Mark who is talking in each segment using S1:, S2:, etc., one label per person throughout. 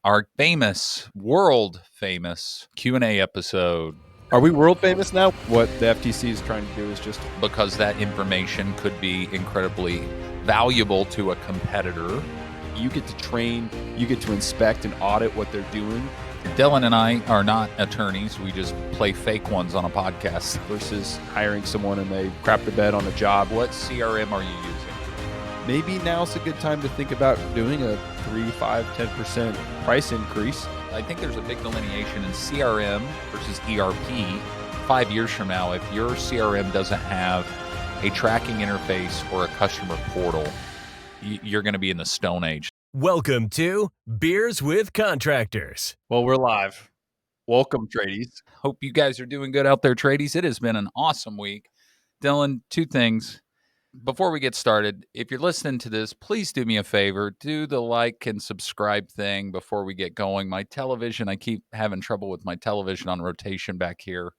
S1: our famous, world famous Q&A episode.
S2: Are we world famous now? What the FTC is trying to do is just...
S1: Because that information could be incredibly valuable to a competitor.
S2: You get to train, you get to inspect and audit what they're doing.
S1: Dillon and I are not attorneys. We just play fake ones on a podcast.
S2: Versus hiring someone and they crap the bed on a job.
S1: What CRM are you using?
S2: Maybe now's a good time to think about doing a 3, 5, 10% price increase.
S1: I think there's a big delineation in CRM versus ERP. 5 years from now, if your CRM doesn't have a tracking interface or a customer portal, you're going to be in the Stone Age.
S3: Welcome to Beers with Contractors.
S2: Well, we're live. Welcome, tradies.
S1: Hope you guys are doing good out there, tradies. It has been an awesome week. Dillon, 2 things. Before we get started, if you're listening to this, please do me a favor. Do the like and subscribe thing before we get going. My television, I keep having trouble with my television on rotation back here.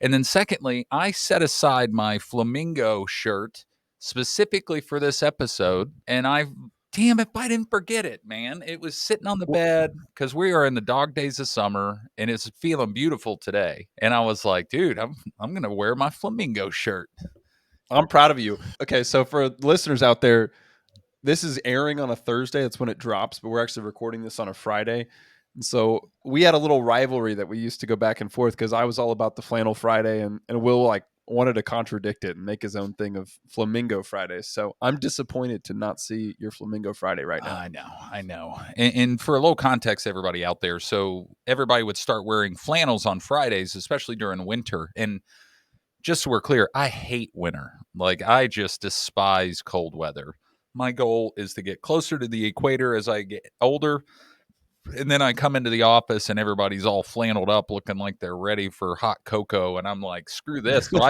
S1: And then secondly, I set aside my flamingo shirt specifically for this episode. And damn if I didn't forget it, man. It was sitting on the bed because we are in the dog days of summer and it's feeling beautiful today. And I was like, dude, I'm going to wear my flamingo shirt.
S2: I'm proud of you. Okay, so for listeners out there, this is airing on a Thursday. That's when it drops, but we're actually recording this on a Friday. And so we had a little rivalry that we used to go back and forth because I was all about the Flannel Friday and Will wanted to contradict it and make his own thing of Flamingo Fridays. So I'm disappointed to not see your Flamingo Friday right now.
S1: I know. And for a little context, everybody out there, so everybody would start wearing flannels on Fridays, especially during winter. And just so we're clear, I hate winter. I just despise cold weather. My goal is to get closer to the equator as I get older. And then I come into the office and everybody's all flanneled up looking like they're ready for hot cocoa. And I'm like, screw this. So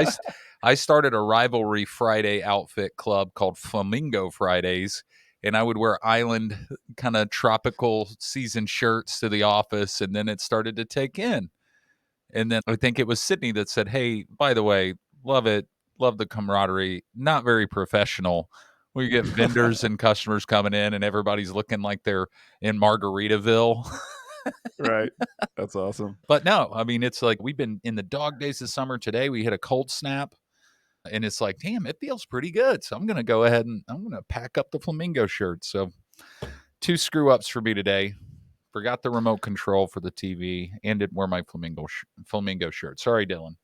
S1: I started a rivalry Friday outfit club called Flamingo Fridays. And I would wear island kind of tropical season shirts to the office. And then it started to take in. And then I think it was Sydney that said, hey, by the way, love it. Love the camaraderie. Not very professional. We get vendors and customers coming in and everybody's looking like they're in Margaritaville.
S2: Right. That's awesome.
S1: But no, I mean, it's like we've been in the dog days this summer. Today we hit a cold snap and it's like, damn, it feels pretty good. So I'm going to go ahead and I'm going to pack up the flamingo shirt. So 2 screw ups for me today. Forgot the remote control for the TV and didn't wear my flamingo shirt. Sorry, Dillon.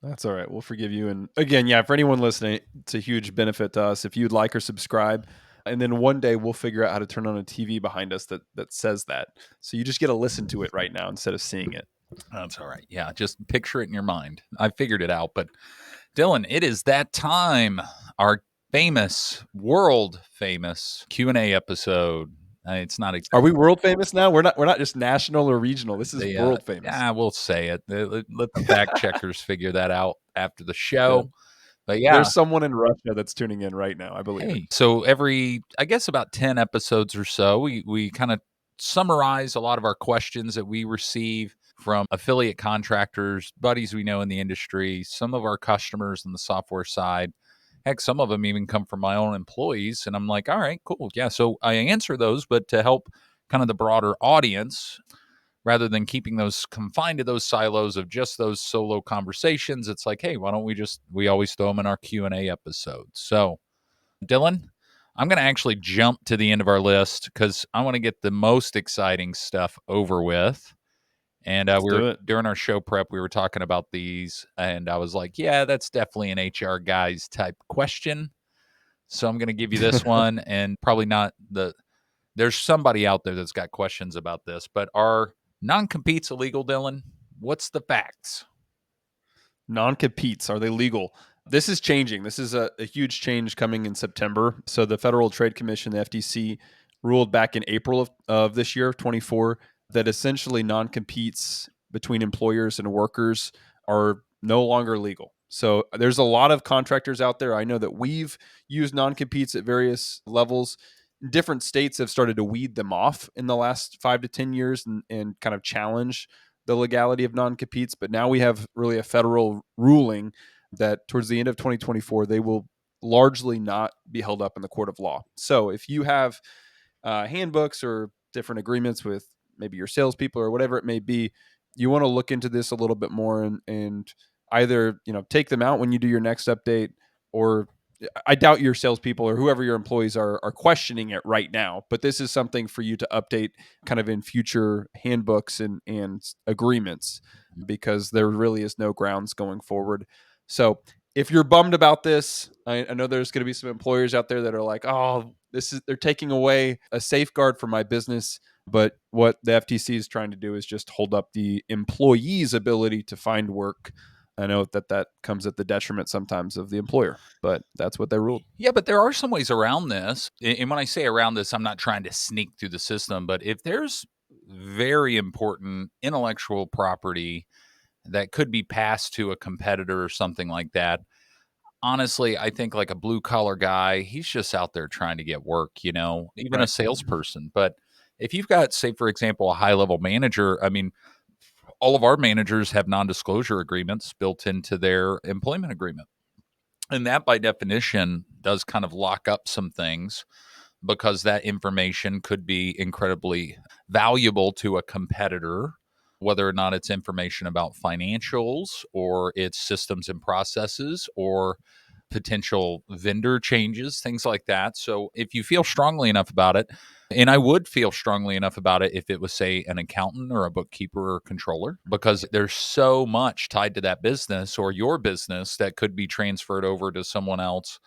S2: That's all right. We'll forgive you. And again, yeah, for anyone listening, it's a huge benefit to us if you'd like or subscribe. And then one day we'll figure out how to turn on a TV behind us that says that. So you just get to listen to it right now instead of seeing it.
S1: That's all right. Yeah, just picture it in your mind. I figured it out. But Dillon, it is that time. Our famous, world famous Q&A episode. It's not exactly.
S2: Are we world famous now? We're not just national or regional. This is world famous.
S1: Yeah, we'll say it. Let the fact checkers figure that out after the show.
S2: Yeah.
S1: But yeah,
S2: there's someone in Russia that's tuning in right now, I believe.
S1: Hey, so every, I guess about 10 episodes or so, we kind of summarize a lot of our questions that we receive from affiliate contractors, buddies we know in the industry, some of our customers on the software side. Heck, some of them even come from my own employees. And I'm like, all right, cool. Yeah. So I answer those, but to help kind of the broader audience, rather than keeping those confined to those silos of just those solo conversations, it's like, hey, why don't we always throw them in our Q&A episode. So, Dillon, I'm going to actually jump to the end of our list because I want to get the most exciting stuff over with. And during our show prep, we were talking about these, and I was like, yeah, that's definitely an HR guys type question. So I'm going to give you this one, and probably not there's somebody out there that's got questions about this, but are non-competes illegal, Dillon? What's the facts?
S2: Non-competes, are they legal? This is changing. This is a huge change coming in September. So the Federal Trade Commission, the FTC, ruled back in April of this year, 24, that essentially non-competes between employers and workers are no longer legal. So there's a lot of contractors out there. I know that we've used non-competes at various levels. Different states have started to weed them off in the last 5 to 10 years and kind of challenge the legality of non-competes. But now we have really a federal ruling that towards the end of 2024, they will largely not be held up in the court of law. So if you have handbooks or different agreements with maybe your salespeople or whatever it may be, you want to look into this a little bit more and either, take them out when you do your next update, or I doubt your salespeople or whoever your employees are questioning it right now, but this is something for you to update kind of in future handbooks and agreements, because there really is no grounds going forward. So if you're bummed about this, I know there's going to be some employers out there that are like, oh, they're taking away a safeguard for my business. But what the FTC is trying to do is just hold up the employee's ability to find work. I know that comes at the detriment sometimes of the employer, but that's what they ruled.
S1: Yeah, but there are some ways around this. And when I say around this, I'm not trying to sneak through the system, but if there's very important intellectual property that could be passed to a competitor or something like that, honestly, I think like a blue collar guy, he's just out there trying to get work, even a
S2: Right.
S1: salesperson. But if you've got, say, for example, a high level manager, I mean, all of our managers have non disclosure agreements built into their employment agreement. And that, by definition, does kind of lock up some things because that information could be incredibly valuable to a competitor, whether or not it's information about financials or it's systems and processes or potential vendor changes, things like that. So if you feel strongly enough about it, and I would feel strongly enough about it if it was, say, an accountant or a bookkeeper or controller, because there's so much tied to that business or your business that could be transferred over to someone else.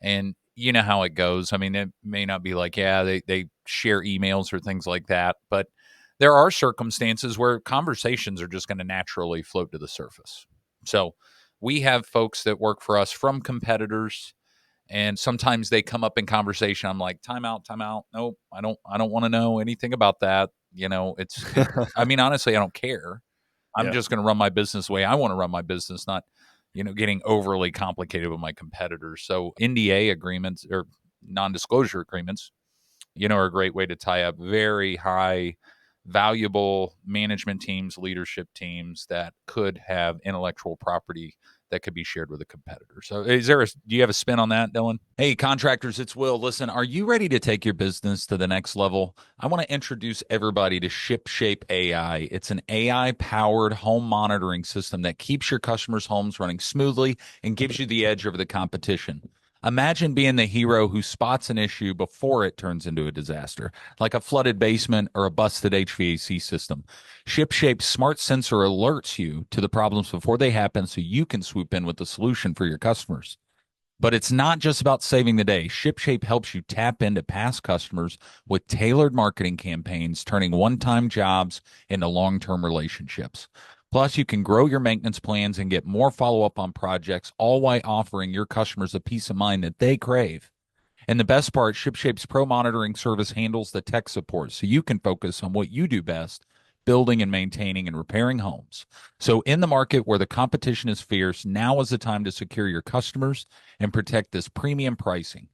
S1: And you know how it goes. I mean, it may not be like, yeah, they share emails or things like that, but there are circumstances where conversations are just going to naturally float to the surface. So we have folks that work for us from competitors, and sometimes they come up in conversation. I'm like, time out, time out. Nope, I don't want to know anything about that. I mean, honestly, I don't care. I'm
S2: Yeah.
S1: just going to run my business the way I want to run my business, not, getting overly complicated with my competitors. So NDA agreements or non-disclosure agreements, are a great way to tie up very high valuable management teams, leadership teams that could have intellectual property that could be shared with a competitor. So do you have a spin on that, Dylan? Hey, contractors, it's Will. Listen, are you ready to take your business to the next level? I want to introduce everybody to ShipShape AI. It's an AI-powered home monitoring system that keeps your customers' homes running smoothly and gives you the edge over the competition. Imagine being the hero who spots an issue before it turns into a disaster, like a flooded basement or a busted HVAC system. ShipShape's smart sensor alerts you to the problems before they happen so you can swoop in with the solution for your customers. But it's not just about saving the day. ShipShape helps you tap into past customers with tailored marketing campaigns, turning one-time jobs into long-term relationships. Plus, you can grow your maintenance plans and get more follow-up on projects, all while offering your customers a peace of mind that they crave. And the best part, ShipShape's Pro Monitoring service handles the tech support so you can focus on what you do best, building and maintaining and repairing homes. So in the market where the competition is fierce, now is the time to secure your customers and protect this premium pricing.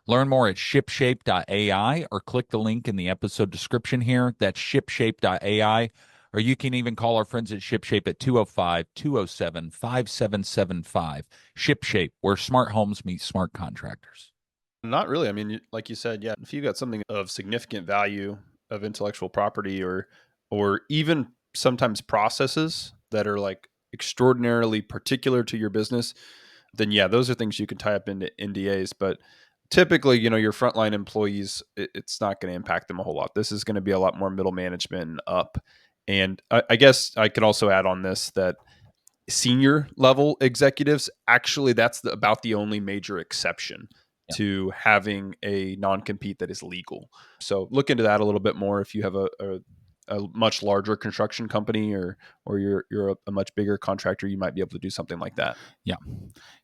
S1: Learn more at shipshape.ai or click the link in the episode description here. That's shipshape.ai. Or you can even call our friends at ShipShape at 205-207-5775. ShipShape, where smart homes meet smart contractors.
S2: Not really. I mean, like you said, yeah, if you got something of significant value of intellectual property, or even sometimes processes that are like extraordinarily particular to your business, then yeah, those are things you can tie up into NDAs. But typically, your frontline employees, it's not going to impact them a whole lot. This is going to be a lot more middle management and up. And I guess I could also add on this that senior level executives, actually, that's about the only major exception
S1: Yeah.
S2: to having a non-compete that is legal. So look into that a little bit more if you have a much larger construction company, or you're a much bigger contractor. You might be able to do something like that.
S1: Yeah.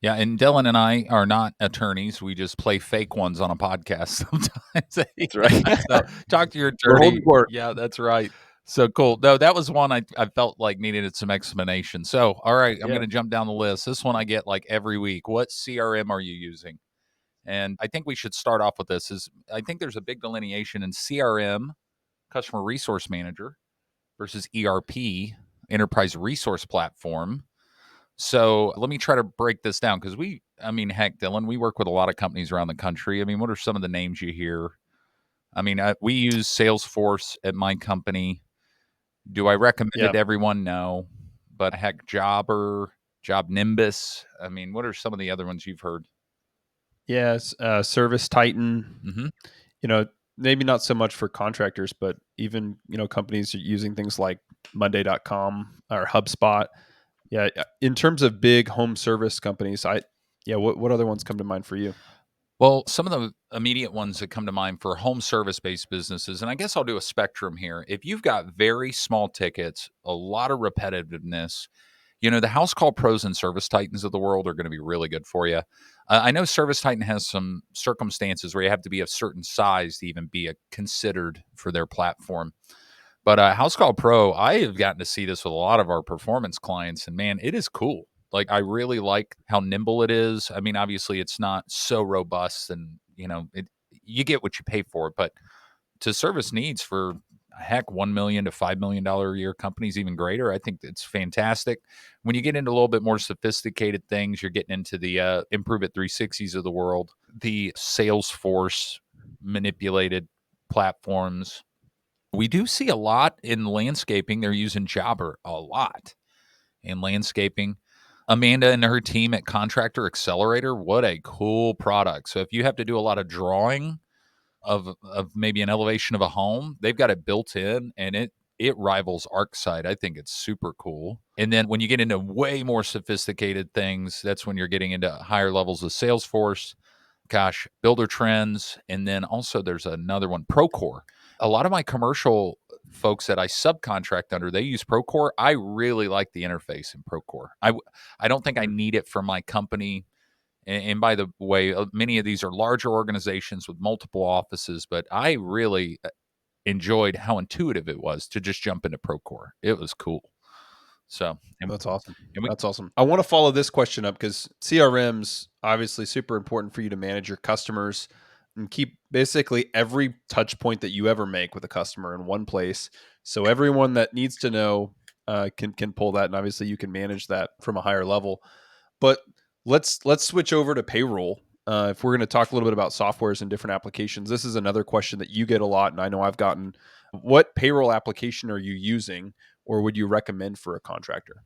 S1: Yeah. And Dylan and I are not attorneys. We just play fake ones on a podcast sometimes.
S2: That's right.
S1: So talk to your
S2: We're
S1: attorney.
S2: holding court.
S1: Yeah, that's right. So cool. No, that was one I felt like needed some explanation. So, all right, I'm
S2: Yeah.
S1: going to jump down the list. This one I get like every week. What CRM are you using? And I think we should start off with this is I think there's a big delineation in CRM, customer resource manager, versus ERP, enterprise resource platform. So let me try to break this down because heck, Dylan, we work with a lot of companies around the country. I mean, what are some of the names you hear? I mean, we use Salesforce at my company. Do I recommend it
S2: Yeah.
S1: to everyone? No. But heck, Jobber, Job Nimbus. I mean, what are some of the other ones you've heard?
S2: Yes. Service Titan.
S1: Hmm.
S2: You know, maybe not so much for contractors, but even, companies are using things like Monday.com or HubSpot. Yeah. In terms of big home service companies, what other ones come to mind for you?
S1: Well, some of the immediate ones that come to mind for home service based businesses, and I guess I'll do a spectrum here. If you've got very small tickets, a lot of repetitiveness, the house call pros and service titans of the world are going to be really good for you. I know Service Titan has some circumstances where you have to be a certain size to even be considered for their platform. But House Call Pro, I have gotten to see this with a lot of our performance clients, and man, it is cool. Like, I really like how nimble it is. I mean, obviously, it's not so robust, and you get what you pay for it. But to service needs for heck, $1 million to $5 million a year companies, even greater, I think it's fantastic. When you get into a little bit more sophisticated things, you're getting into the Improve It 360s of the world, the Salesforce manipulated platforms. We do see a lot in landscaping. They're using Jobber a lot in landscaping. Amanda and her team at Contractor Accelerator, what a cool product. So if you have to do a lot of drawing of maybe an elevation of a home, they've got it built in, and it rivals ArcSight. I think it's super cool. And then when you get into way more sophisticated things, that's when you're getting into higher levels of Salesforce, gosh, Builder Trends, and then also there's another one, Procore. A lot of my commercial folks that I subcontract under, they use Procore. I really like the interface in Procore. I don't think I
S2: Mm.
S1: need it for my company. And by the way, many of these are larger organizations with multiple offices, but I really enjoyed how intuitive it was to just jump into Procore. It was cool. So,
S2: That's awesome.
S1: and we
S2: That's awesome. I want to follow this question up because CRMs obviously super important for you to manage your customers and keep basically every touch point that you ever make with a customer in one place. So everyone that needs to know can pull that, and obviously you can manage that from a higher level. But let's switch over to payroll. If we're going to talk a little bit about softwares and different applications, this is another question that you get a lot, and I know I've gotten. What payroll application are you using, or would you recommend for a contractor?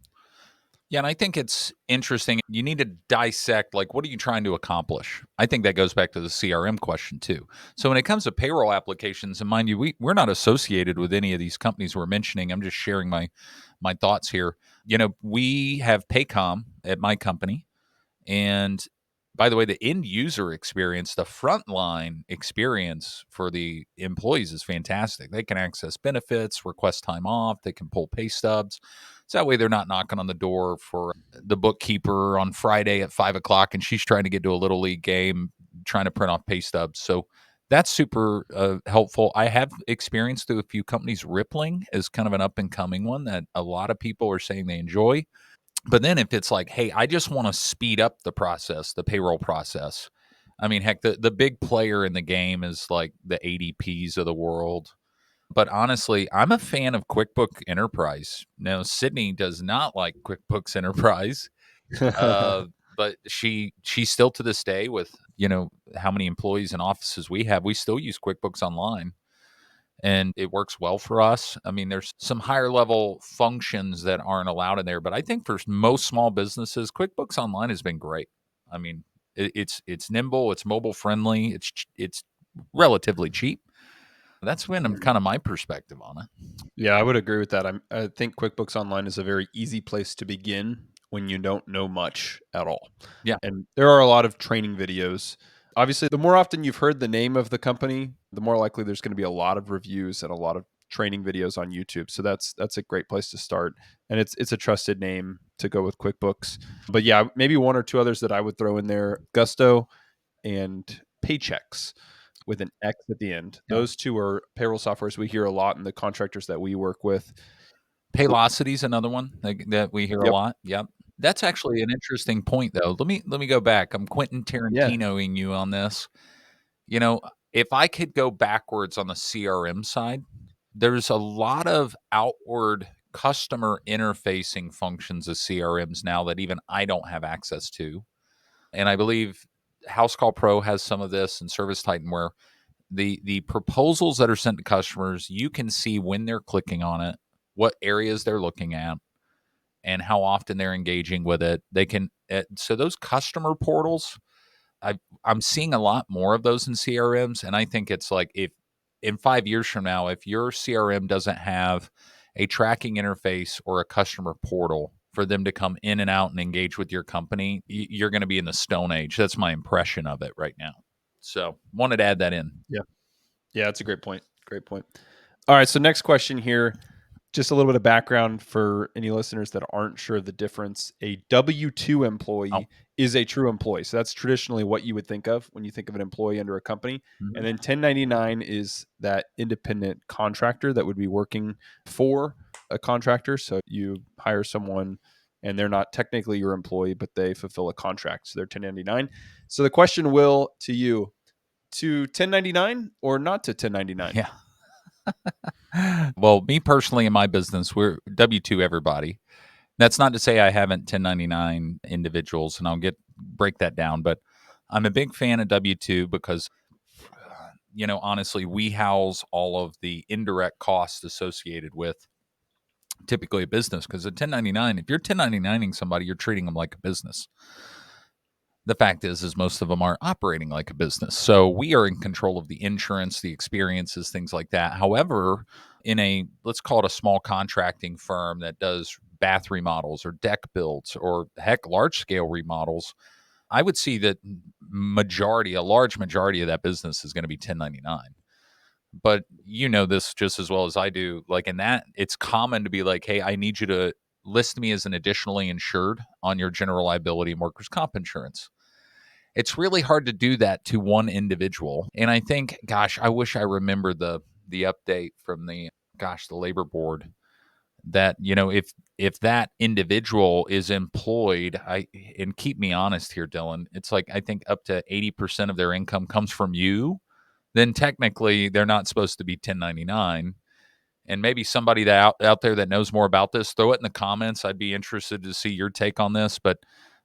S1: Yeah, and I think it's interesting. You need to dissect, like, what are you trying to accomplish? I think that goes back to the CRM question too. So when it comes to payroll applications, and mind you, we're not associated with any of these companies we're mentioning. I'm just sharing my thoughts here. We have Paycom at my company, and by the way, the end user experience, the frontline experience for the employees is fantastic. They can access benefits, request time off, they can pull pay stubs. So that way they're not knocking on the door for the bookkeeper on Friday at 5 o'clock and she's trying to get to a little league game, trying to print off pay stubs. So that's super helpful. I have experienced through a few companies. Rippling is kind of an up and coming one that a lot of people are saying they enjoy. But then if it's like, hey, I just want to speed up the process, the payroll process. I mean, heck, the big player in the game is like the ADPs of the world. But honestly, I'm a fan of QuickBook Enterprise. Now, Sydney does not like QuickBooks Enterprise, uh, but she still to this day, with how many employees and offices we have, we still use QuickBooks Online and it works well for us. I mean, there's some higher level functions that aren't allowed in there, but I think for most small businesses, QuickBooks Online has been great. I mean, it's nimble, it's mobile friendly, it's relatively cheap. That's been kind of my perspective on it.
S2: Yeah, I would agree with that. I think QuickBooks Online is a very easy place to begin when you don't know much at all.
S1: Yeah,
S2: And there are a lot of training videos. Obviously, the more often you've heard the name of the company, the more likely there's going to be a lot of reviews and a lot of training videos on YouTube. So that's a great place to start. And it's a trusted name to go with QuickBooks. But yeah, maybe one or two others that I would throw in there, Gusto and Paychecks with an X at the end.
S1: yeah.
S2: Those two are payroll softwares we hear a lot in the contractors that we work with.
S1: Paylocity is another one that we hear a
S2: Yep.
S1: lot. Yep. That's actually an interesting point, though. Let me go back. I'm Quentin
S2: Yeah.
S1: Tarantinoing you on this. You know, if I could go backwards on the CRM side, there's a lot of outward customer interfacing functions of CRMs now that even I don't have access to. And I believe House Call Pro has some of this and Service Titan where The proposals that are sent to customers, you can see when they're clicking on it, what areas they're looking at, and how often they're engaging with it. They can so those customer portals, I'm seeing a lot more of those in CRMs, and I think it's like if in 5 years from now, if your CRM doesn't have a tracking interface or a customer portal for them to come in and out and engage with your company, you're going to be in the Stone Age. That's my impression of it right now. So, wanted to add that in.
S2: Yeah. Yeah, that's a great point. Great point. All right. So, next question here. Just a little bit of background for any listeners that aren't sure of the difference. A W 2
S1: Oh,
S2: employee is a true employee. So, that's traditionally what you would think of when you think of an employee under a company. And
S1: mhm.
S2: then 1099 is that independent contractor that would be working for a contractor. So, you hire someone and they're not technically your employee, but they fulfill a contract. So, they're 1099. So, the question, Will, to you, to 1099 or not to 1099?
S1: Yeah. Well, me personally in my business, we're W-2 everybody. That's not to say I haven't 1099 individuals, and I'll break that down, but I'm a big fan of W-2 because honestly, we house all of the indirect costs associated with typically a business, because at 1099, if you're 1099ing somebody, you're treating them like a business. The fact is most of them aren't operating like a business. So we are in control of the insurance, the experiences, things like that. However, in let's call it a small contracting firm that does bath remodels or deck builds or heck, large scale remodels, I would see that a large majority of that business is going to be 1099. But you know this just as well as I do. Like in that, it's common to be like, hey, I need you to list me as an additionally insured on your general liability and workers' comp insurance. It's really hard to do that to one individual. And I think, gosh, I wish I remember the update from the labor board that, if that individual is employed, and keep me honest here, Dylan, it's like I think up to 80% of their income comes from you, then technically they're not supposed to be 1099. And maybe somebody that out there that knows more about this, throw it in the comments. I'd be interested to see your take on this. But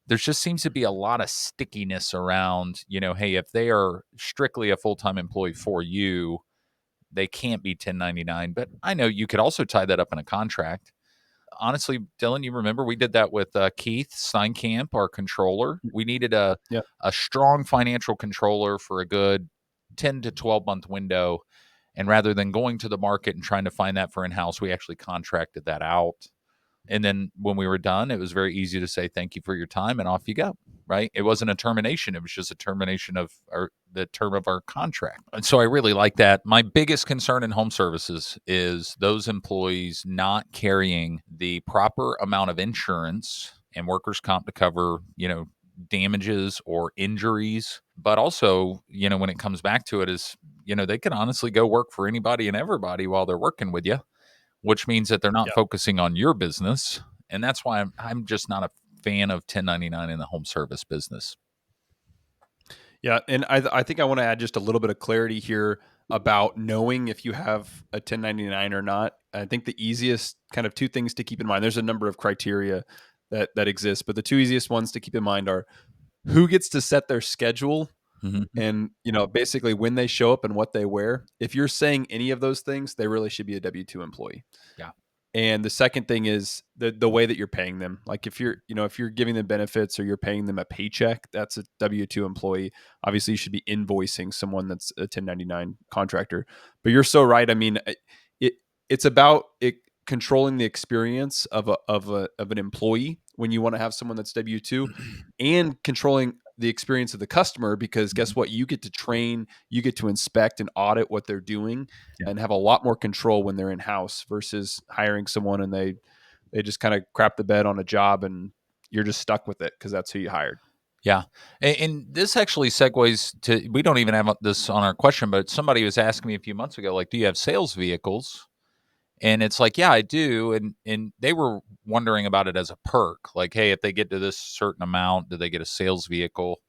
S1: there just seems to be a lot of stickiness around, hey, if they are strictly a full-time employee for you, they can't be 1099. But I know you could also tie that up in a contract. Honestly, Dylan, you remember we did that with Keith Steinkamp, our controller. We needed
S2: Yeah.
S1: a strong financial controller for a good 10 to 12-month window. And rather than going to the market and trying to find that for in-house, we actually contracted that out. And then when we were done, it was very easy to say, thank you for your time, and off you go, right? It wasn't a termination. It was just a termination of the term of our contract. And so I really like that. My biggest concern in home services is those employees not carrying the proper amount of insurance and workers' comp to cover, damages or injuries. But also, when it comes back to it is, they can honestly go work for anybody and everybody while they're working with you, which means that they're not
S2: Yeah.
S1: focusing on your business. And that's why I'm just not a fan of 1099 in the home service business.
S2: Yeah, and I think I want to add just a little bit of clarity here about knowing if you have a 1099 or not. I think the easiest kind of two things to keep in mind. There's a number of criteria that exist, but the two easiest ones to keep in mind are who gets to set their schedule
S1: Mm-hmm.
S2: and basically when they show up and what they wear. If you're saying any of those things, they really should be a W-2 employee.
S1: Yeah.
S2: And the second thing is the way that you're paying them. Like if you're giving them benefits or you're paying them a paycheck, that's a W-2 employee. Obviously, you should be invoicing someone that's a 1099 contractor. But you're so right. I mean, it it's about controlling the experience of an employee when you want to have someone that's W-2, and controlling the experience of the customer, because guess what? You get to train, you get to inspect and audit what they're doing,
S1: Yeah.
S2: and have a lot more control when they're in house versus hiring someone and they just kind of crap the bed on a job and you're just stuck with it because that's who you hired.
S1: Yeah. And this actually segues to, we don't even have this on our question, but somebody was asking me a few months ago, like, do you have sales vehicles? And it's like, yeah, I do. And they were wondering about it as a perk. Like, hey, if they get to this certain amount, do they get a sales vehicle?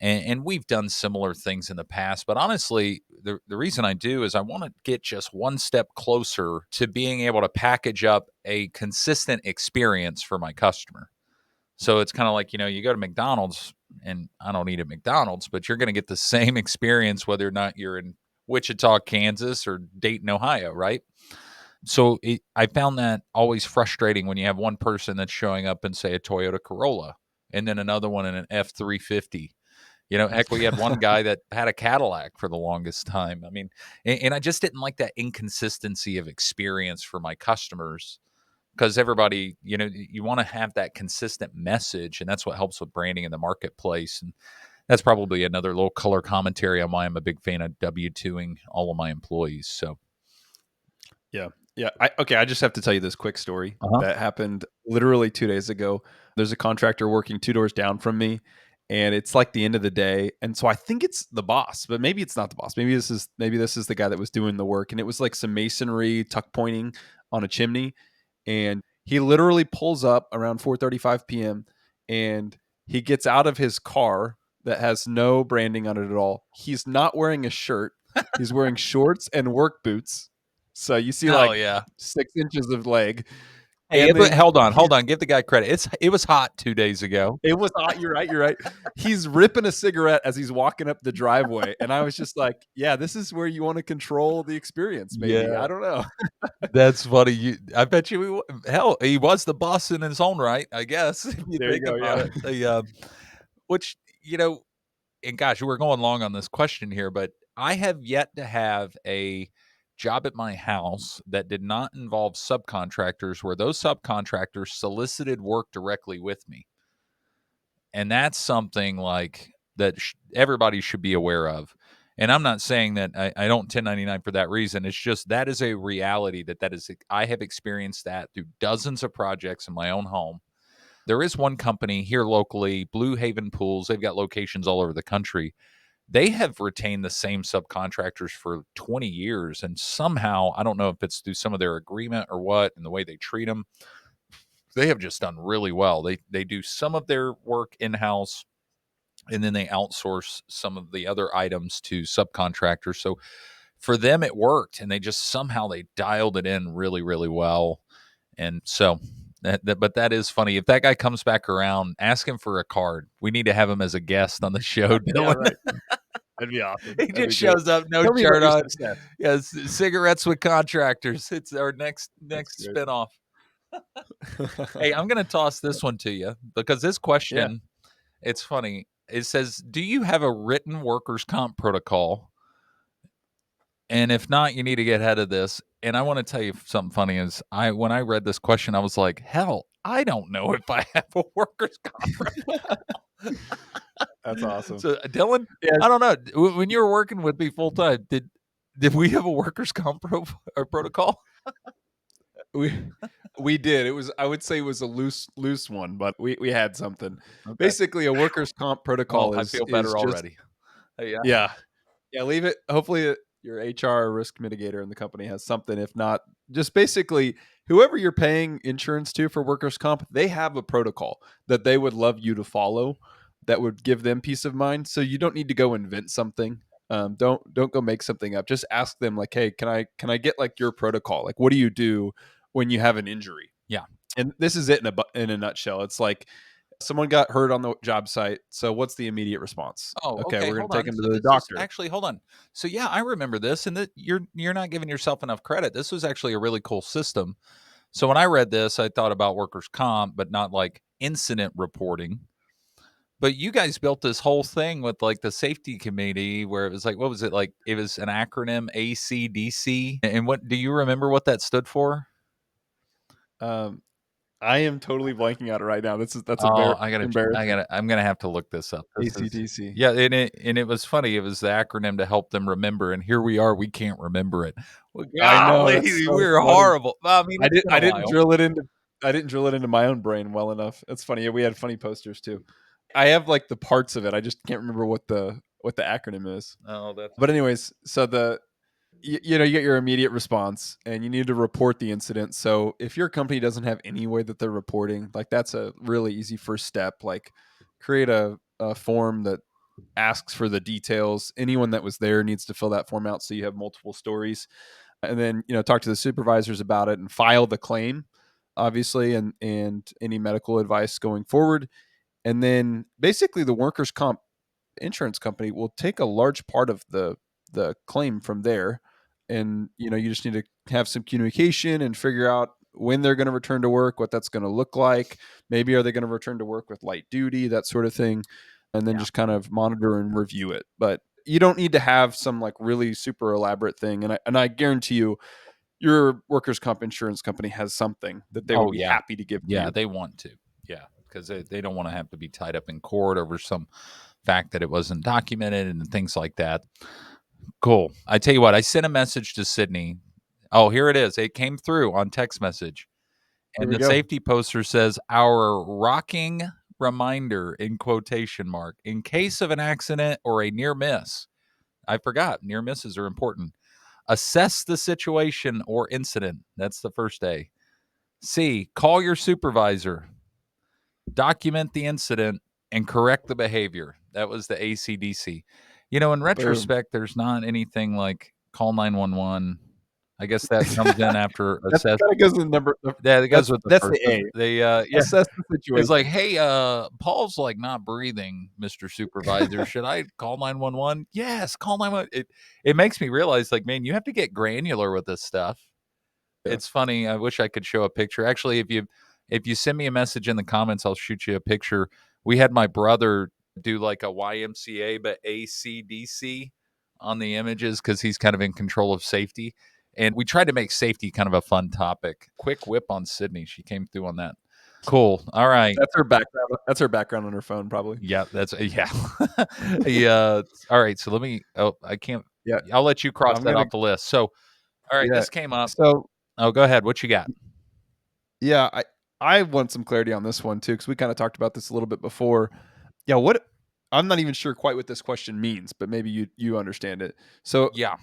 S1: And we've done similar things in the past. But honestly, the reason I do is I want to get just one step closer to being able to package up a consistent experience for my customer. So it's kind of like, you go to McDonald's, and I don't eat at McDonald's, but you're going to get the same experience whether or not you're in Wichita, Kansas, or Dayton, Ohio, right? So I found that always frustrating when you have one person that's showing up in, say, a Toyota Corolla, and then another one in an F350. Heck, we had one guy that had a Cadillac for the longest time. I mean, and I just didn't like that inconsistency of experience for my customers, because everybody, you want to have that consistent message, and that's what helps with branding in the marketplace. And that's probably another little color commentary on why I'm a big fan of W-2ing all of my employees. So,
S2: Yeah. Yeah. I just have to tell you this quick story
S1: uh-huh.
S2: that happened literally 2 days ago. There's a contractor working 2 doors down from me, and it's like the end of the day. And so I think it's the boss, but maybe it's not the boss. Maybe this is the guy that was doing the work. And it was like some masonry tuck pointing on a chimney. And he literally pulls up around 4:35 p.m. and he gets out of his car that has no branding on it at all. He's not wearing a shirt. He's wearing shorts and work boots. So you see
S1: Oh
S2: like
S1: yeah.
S2: 6 inches of leg.
S1: Hey,
S2: And then
S1: hold on. Give the guy credit. It was hot 2 days ago.
S2: it was hot. You're right. You're right. He's ripping a cigarette as he's walking up the driveway. And I was just like, yeah, this is where you want to control the experience, maybe.
S1: Yeah,
S2: I don't know.
S1: that's funny. I bet you. Hell, he was the boss in his own right, I guess. If you
S2: There you
S1: think
S2: go.
S1: about
S2: Yeah.
S1: it, which and gosh, we're going long on this question here, but I have yet to have a job at my house that did not involve subcontractors, where those subcontractors solicited work directly with me. And that's something like that everybody should be aware of. And I'm not saying that I don't 1099 for that reason. It's just that is a reality that is, I have experienced that through dozens of projects in my own home. There is one company here locally, Blue Haven Pools. They've got locations all over the country. They have retained the same subcontractors for 20 years. And somehow, I don't know if it's through some of their agreement or what, and the way they treat them, they have just done really well. They do some of their work in-house, and then they outsource some of the other items to subcontractors. So for them, it worked, and they dialed it in really, really well. And so but that is funny. If that guy comes back around, ask him for a card. We need to have him as a guest on the show,
S2: Yeah.
S1: Dylan.
S2: Right. That'd be awesome.
S1: He
S2: That'd
S1: just
S2: be great.
S1: shows up, no
S2: Tell me about
S1: shirt
S2: your
S1: on.
S2: success.
S1: Yeah, cigarettes with contractors. It's our
S2: That's
S1: next
S2: great.
S1: spinoff. Hey, I'm going to toss this one to you, because this
S2: Yeah.
S1: question, it's funny. It says, "Do you have a written workers' comp protocol? And if not, you need to get ahead of this." And I want to tell you something funny is when I read this question, I was like, hell, I don't know if I have a workers' comp protocol.
S2: That's awesome.
S1: So, Dylan,
S2: Yeah.
S1: I don't know. When you were working with me full time, did we have a workers' comp or protocol?
S2: We we did. It was, I would say it was a loose one, but we had something.
S1: Okay.
S2: Basically, a workers' comp
S1: Well,
S2: protocol
S1: I
S2: is
S1: feel
S2: is
S1: better
S2: just,
S1: already. Yeah.
S2: yeah. Yeah, leave it. Hopefully your HR risk mitigator in the company has something. If not, just basically whoever you're paying insurance to for workers' comp, they have a protocol that they would love you to follow that would give them peace of mind. So you don't need to go invent something. Don't go make something up. Just ask them like, hey, can I get like your protocol? Like, what do you do when you have an injury?
S1: Yeah.
S2: And this is it in a nutshell. It's like someone got hurt on the job site. So what's the immediate response?
S1: Oh,
S2: Okay,
S1: okay.
S2: we're going
S1: Hold
S2: to take
S1: on.
S2: him to
S1: So
S2: the
S1: this is
S2: doctor.
S1: actually, hold on. So yeah, I remember this, and that you're not giving yourself enough credit. This was actually a really cool system. So when I read this, I thought about workers' comp, but not like incident reporting. But you guys built this whole thing with like the safety committee, where it was like, what was it like? It was an acronym, ACDC. And what do you remember what that stood for?
S2: Um, I am totally blanking out right now. That's
S1: Oh,
S2: embarrassing.
S1: I'm gonna have to look this up. This is
S2: ACDC.
S1: yeah, and it was funny. It was the acronym to help them remember, and here we are. We can't remember it. Well,
S2: I know,
S1: golly,
S2: that's so
S1: we're
S2: funny.
S1: horrible. I mean, it's been
S2: I
S1: a
S2: didn't
S1: while.
S2: drill it into my own brain well enough. It's funny. Yeah, we had funny posters too. I have like the parts of it. I just can't remember what the acronym is.
S1: Oh, that's
S2: But anyways, so you get your immediate response and you need to report the incident. So if your company doesn't have any way that they're reporting, like that's a really easy first step. Like create a form that asks for the details. Anyone that was there needs to fill that form out so you have multiple stories. And then, talk to the supervisors about it and file the claim, obviously, and any medical advice going forward. And then basically the workers' comp insurance company will take a large part of the the claim from there. And, you just need to have some communication and figure out when they're going to return to work, what that's going to look like. Maybe are they going to return to work with light duty, that sort of thing, and then
S1: Yeah.
S2: just kind of monitor and review it. But you don't need to have some like really super elaborate thing. And I guarantee you, your workers' comp insurance company has something that they would
S1: Oh,
S2: be
S1: yeah.
S2: happy to give to
S1: Yeah,
S2: you.
S1: they want to. Yeah, because they don't want to have to be tied up in court over some fact that it wasn't documented and things like that. Cool. I tell you what, I sent a message to Sydney. Oh, here it is. It came through on text message.
S2: Here
S1: And
S2: we
S1: the
S2: go.
S1: safety poster says, "Our rocking reminder," in quotation mark, "in case of an accident or a near miss." I forgot. Near misses are important. Assess the situation or incident. That's the first A. C, call your supervisor. Document the incident and correct the behavior. That was the ACDC. In
S2: Boom.
S1: retrospect, there's not anything like call 911. I guess that comes in after
S2: That
S1: assess.
S2: kind of goes in number.
S1: Yeah, it goes with the
S2: That's
S1: first.
S2: the A.
S1: Yeah,
S2: Assess the
S1: it's like,
S2: situation.
S1: "Hey, Paul's like not breathing, Mr. Supervisor. Should I call 911?" Yes, call 911. It makes me realize, like, man, you have to get granular with this stuff.
S2: Yeah.
S1: It's funny. I wish I could show a picture. Actually, if you send me a message in the comments, I'll shoot you a picture. We had my brother do like a YMCA, but ACDC on the images because he's kind of in control of safety. And we tried to make safety kind of a fun topic. Quick whip on Sydney. She came through on that. Cool. All right.
S2: That's her background. That's her background on her phone, probably.
S1: Yeah, that's yeah. Yeah. All right. So let me. Oh, I can't.
S2: Yeah.
S1: I'll let you cross
S2: I'm
S1: that
S2: gonna.
S1: off the list. So, all right,
S2: Yeah.
S1: this came up.
S2: So
S1: Oh, go ahead. What you got?
S2: yeah, I want some clarity on this one too, because we kind of talked about this a little bit before. Yeah. What? I'm not even sure quite what this question means, but maybe you understand it. So
S1: Yeah.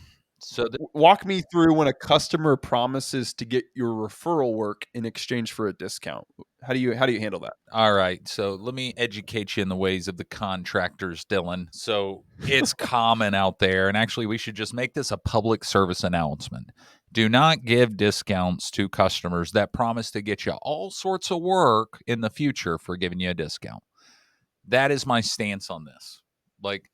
S1: So
S2: walk me through when a customer promises to get your referral work in exchange for a discount. How do you handle that?
S1: all right. So let me educate you in the ways of the contractors, Dylan. So it's common out there. And actually, we should just make this a public service announcement. Do not give discounts to customers that promise to get you all sorts of work in the future for giving you a discount. That is my stance on this. Like,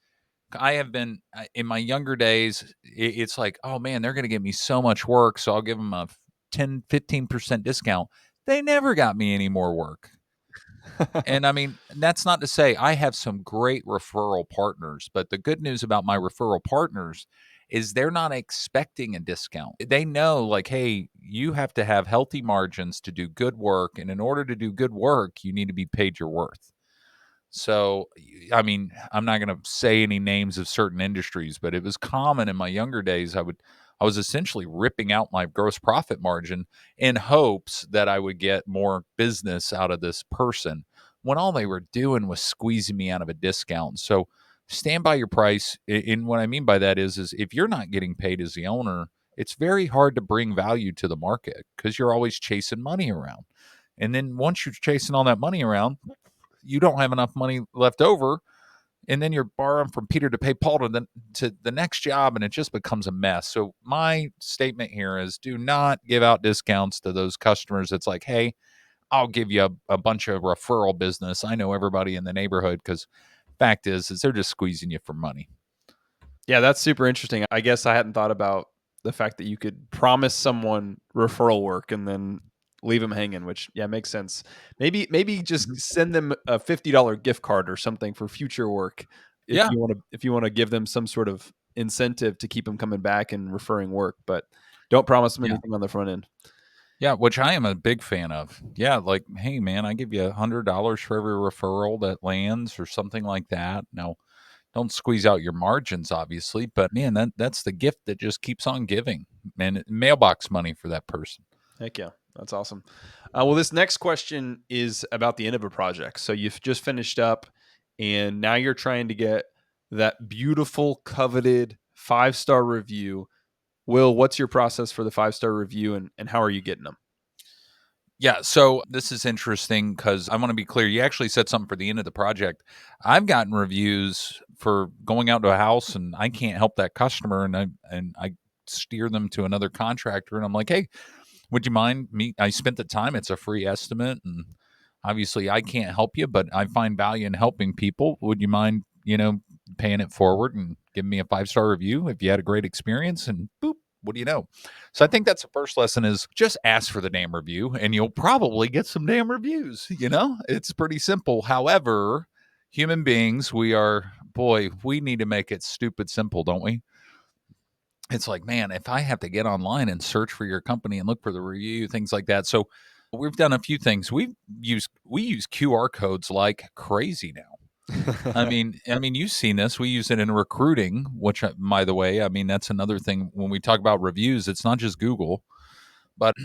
S1: I have been in my younger days, it's like, oh man, they're going to give me so much work. So I'll give them a 10, 15% discount. They never got me any more work. And I mean, that's not to say I have some great referral partners, but the good news about my referral partners is they're not expecting a discount. They know, like, hey, you have to have healthy margins to do good work. And in order to do good work, you need to be paid your worth. So, I mean, I'm not going to say any names of certain industries, but it was common in my younger days. I was essentially ripping out my gross profit margin in hopes that I would get more business out of this person when all they were doing was squeezing me out of a discount. So, stand by your price. And what I mean by that is if you're not getting paid as the owner, it's very hard to bring value to the market because you're always chasing money around. And then once you're chasing all that money around, you don't have enough money left over, and then you're borrowing from Peter to pay Paul to the next job, and it just becomes a mess. So my statement here is do not give out discounts to those customers. It's like, hey, I'll give you a bunch of referral business. I know everybody in the neighborhood, because fact is they're just squeezing you for money.
S2: Yeah, that's super interesting. I guess I hadn't thought about the fact that you could promise someone referral work and then leave them hanging, which yeah, makes sense. Maybe just
S1: Mhm.
S2: send them a $50 gift card or something for future work
S1: Yeah,
S2: if you want to give them some sort of incentive to keep them coming back and referring work, but don't promise them
S1: yeah.
S2: anything on the front end.
S1: Yeah, which I am a big fan of. Yeah, like, hey man, I give you $100 for every referral that lands or something like that. Now, don't squeeze out your margins, obviously, but man, that's the gift that just keeps on giving, and mailbox money for that person.
S2: Heck yeah, that's awesome. Well, this next question is about the end of a project. So you've just finished up, and now you're trying to get that beautiful, coveted 5-star review. Will, what's your process for the 5-star review, and how are you getting them?
S1: Yeah, so this is interesting because I want to be clear. You actually said something for the end of the project. I've gotten reviews for going out to a house and I can't help that customer, and I steer them to another contractor, and I'm like, hey, would you mind me? I spent the time. It's a free estimate, and obviously I can't help you, but I find value in helping people. Would you mind, paying it forward and giving me a 5-star review if you had a great experience, and boop, what do you know? So I think that's the first lesson is just ask for the damn review and you'll probably get some damn reviews. It's pretty simple. However, human beings, we need to make it stupid simple, don't we? It's like, man, if I have to get online and search for your company and look for the review, things like that. So we've done a few things. We use QR codes like crazy now. I mean, you've seen this. We use it in recruiting, which, by the way, I mean that's another thing when we talk about reviews. It's not just Google, but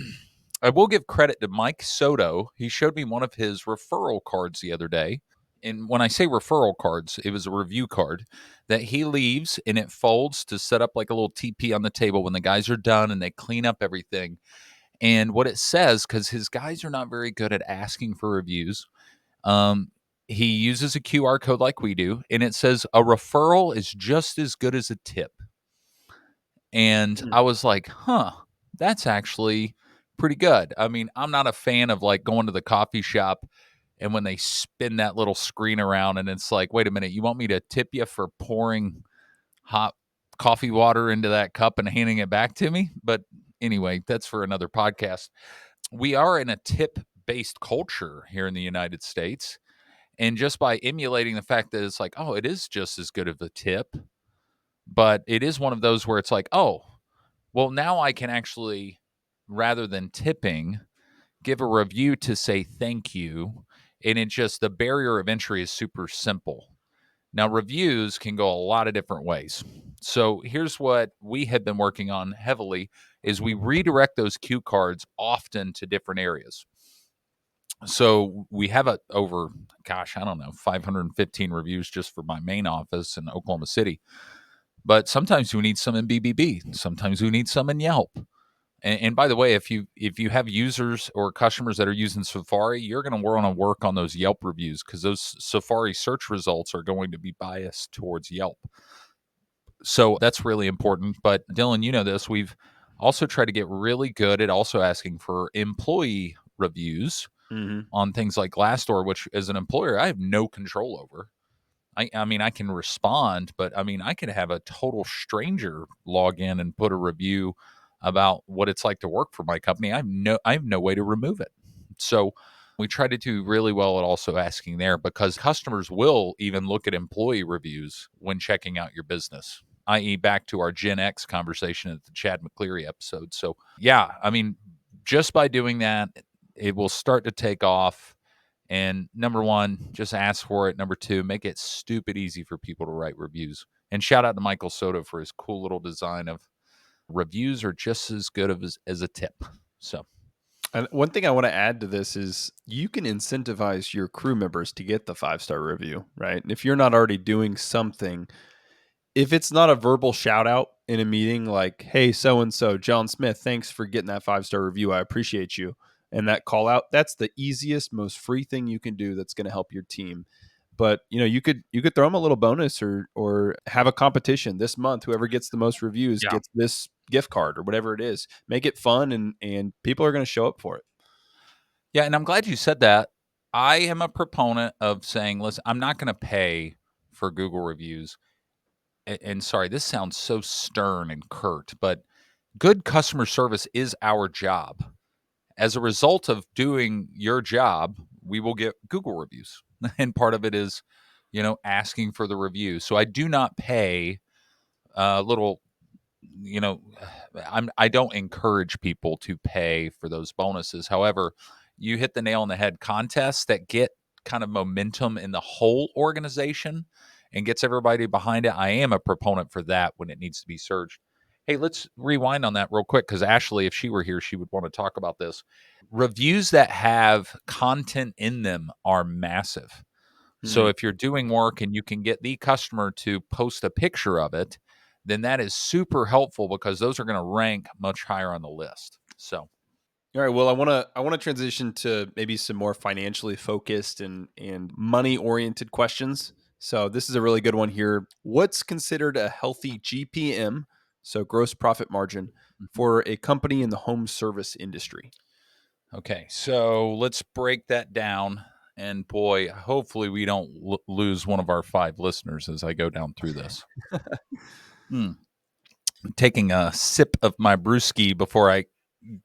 S1: I will give credit to Mike Soto. He showed me one of his referral cards the other day. And when I say referral cards, it was a review card that he leaves and it folds to set up like a little TP on the table when the guys are done and they clean up everything. And what it says, because his guys are not very good at asking for reviews, um, he uses a QR code like we do, and it says a referral is just as good as a tip. And I was like, huh, that's actually pretty good. I mean, I'm not a fan of like going to the coffee shop and when they spin that little screen around and it's like, wait a minute, you want me to tip you for pouring hot coffee water into that cup and handing it back to me? But anyway, that's for another podcast. We are in a tip based culture here in the United States. And just by emulating the fact that it's like, oh, it is just as good of a tip, but it is one of those where it's like, oh, well, now I can actually, rather than tipping, give a review to say thank you. And the barrier of entry is super simple. Now, reviews can go a lot of different ways. So here's what we have been working on heavily is we redirect those cue cards often to different areas. So we have over, gosh, I don't know, 515 reviews just for my main office in Oklahoma City. But sometimes we need some in BBB. Sometimes we need some in Yelp. And by the way, if you have users or customers that are using Safari, you're going to want to work on those Yelp reviews because those Safari search results are going to be biased towards Yelp. So that's really important. But Dylan, you know this. We've also tried to get really good at also asking for employee reviews on things like Glassdoor, which as an employer, I have no control over. I mean, I can respond, but I mean, I could have a total stranger log in and put a review about what it's like to work for my company. I have no way to remove it. So we try to do really well at also asking there because customers will even look at employee reviews when checking out your business, i.e., back to our Gen X conversation at the Chad McCleary episode. So, yeah, I mean, just by doing that, it will start to take off. And number one, just ask for it. Number two, make it stupid easy for people to write reviews. And shout out to Michael Soto for his cool little design of reviews are just as good as a tip. So,
S2: And one thing I want to add to this is you can incentivize your crew members to get the 5-star review, right? And if you're not already doing something, if it's not a verbal shout out in a meeting like, hey, so and so, John Smith, thanks for getting that 5-star review. I appreciate you. And that call out, that's the easiest, most free thing you can do that's going to help your team. But you could throw them a little bonus or have a competition this month. Whoever gets the most reviews
S1: yeah.
S2: gets this gift card or whatever it is. Make it fun and people are going to show up for it.
S1: Yeah. And I'm glad you said that. I am a proponent of saying, listen, I'm not going to pay for Google reviews. And sorry, this sounds so stern and curt, but good customer service is our job. As a result of doing your job, we will get Google reviews. And part of it is, asking for the review. So I do not pay little, you know, I don't encourage people to pay for those bonuses. However, you hit the nail on the head. Contests that get kind of momentum in the whole organization and gets everybody behind it. I am a proponent for that when it needs to be surged. Hey, let's rewind on that real quick because Ashley, if she were here, she would want to talk about this. Reviews that have content in them are massive. So if you're doing work and you can get the customer to post a picture of it, then that is super helpful because those are going to rank much higher on the list. So,
S2: All right. Well, I want to transition to maybe some more financially focused and money oriented questions. So this is a really good one here. What's considered a healthy GPM, so gross profit margin, for a company in the home service industry?
S1: okay. So let's break that down. And boy, hopefully we don't lose one of our 5 listeners as I go down through this. Taking a sip of my brewski before I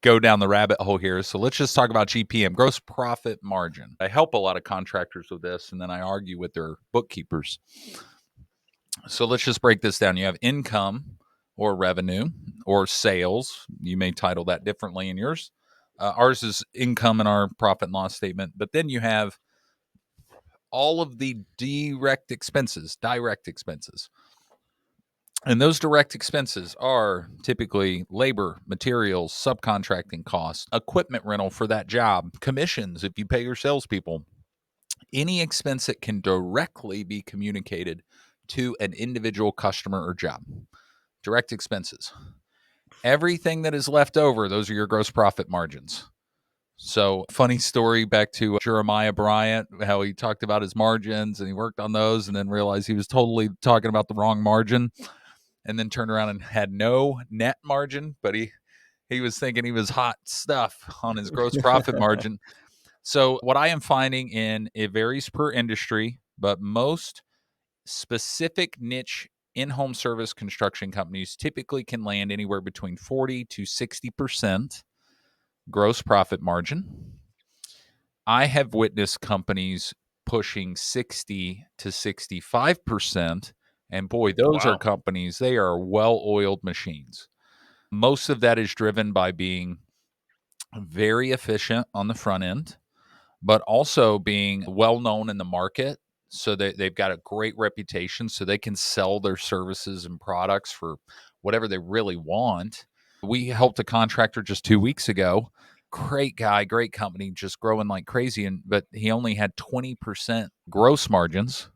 S1: go down the rabbit hole here. So let's just talk about GPM, gross profit margin. I help a lot of contractors with this, and then I argue with their bookkeepers. So let's just break this down. You have income or revenue or sales. You may title that differently in yours. Ours is income in our profit and loss statement. But then you have all of the direct expenses. And those direct expenses are typically labor, materials, subcontracting costs, equipment rental for that job, commissions if you pay your salespeople, any expense that can directly be communicated to an individual customer or job. Direct expenses. Everything that is left over, those are your gross profit margins. So, funny story back to Jeremiah Bryant, how he talked about his margins and he worked on those and then realized he was totally talking about the wrong margin and then turned around and had no net margin, but he was thinking he was hot stuff on his gross profit margin. So, what I am finding it varies per industry, but most specific niche in-home service construction companies typically can land anywhere between 40 to 60% gross profit margin. I have witnessed companies pushing 60 to 65%, and boy, those are
S2: Wow.
S1: companies, they are well-oiled machines. Most of that is driven by being very efficient on the front end, but also being well known in the market. So they've got a great reputation, so they can sell their services and products for whatever they really want. We helped a contractor just 2 weeks ago. Great guy, great company, just growing like crazy. But he only had 20% gross margins.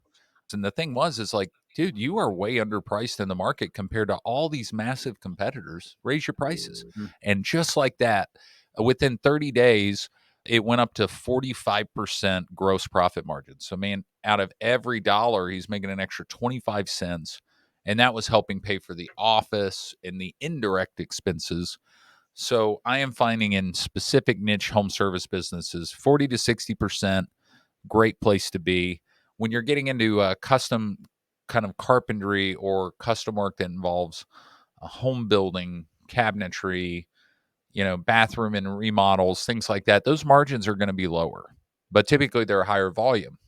S1: And the thing is like, dude, you are way underpriced in the market compared to all these massive competitors. Raise your prices.
S2: Mhm.
S1: And just like that, within 30 days, it went up to 45% gross profit margin. So, man, out of every dollar, he's making an extra 25 cents. And that was helping pay for the office and the indirect expenses. So, I am finding in specific niche home service businesses, 40 to 60%, great place to be. When you're getting into custom kind of carpentry or custom work that involves a home building, cabinetry, bathroom and remodels, things like that, those margins are going to be lower, but typically they're higher volume.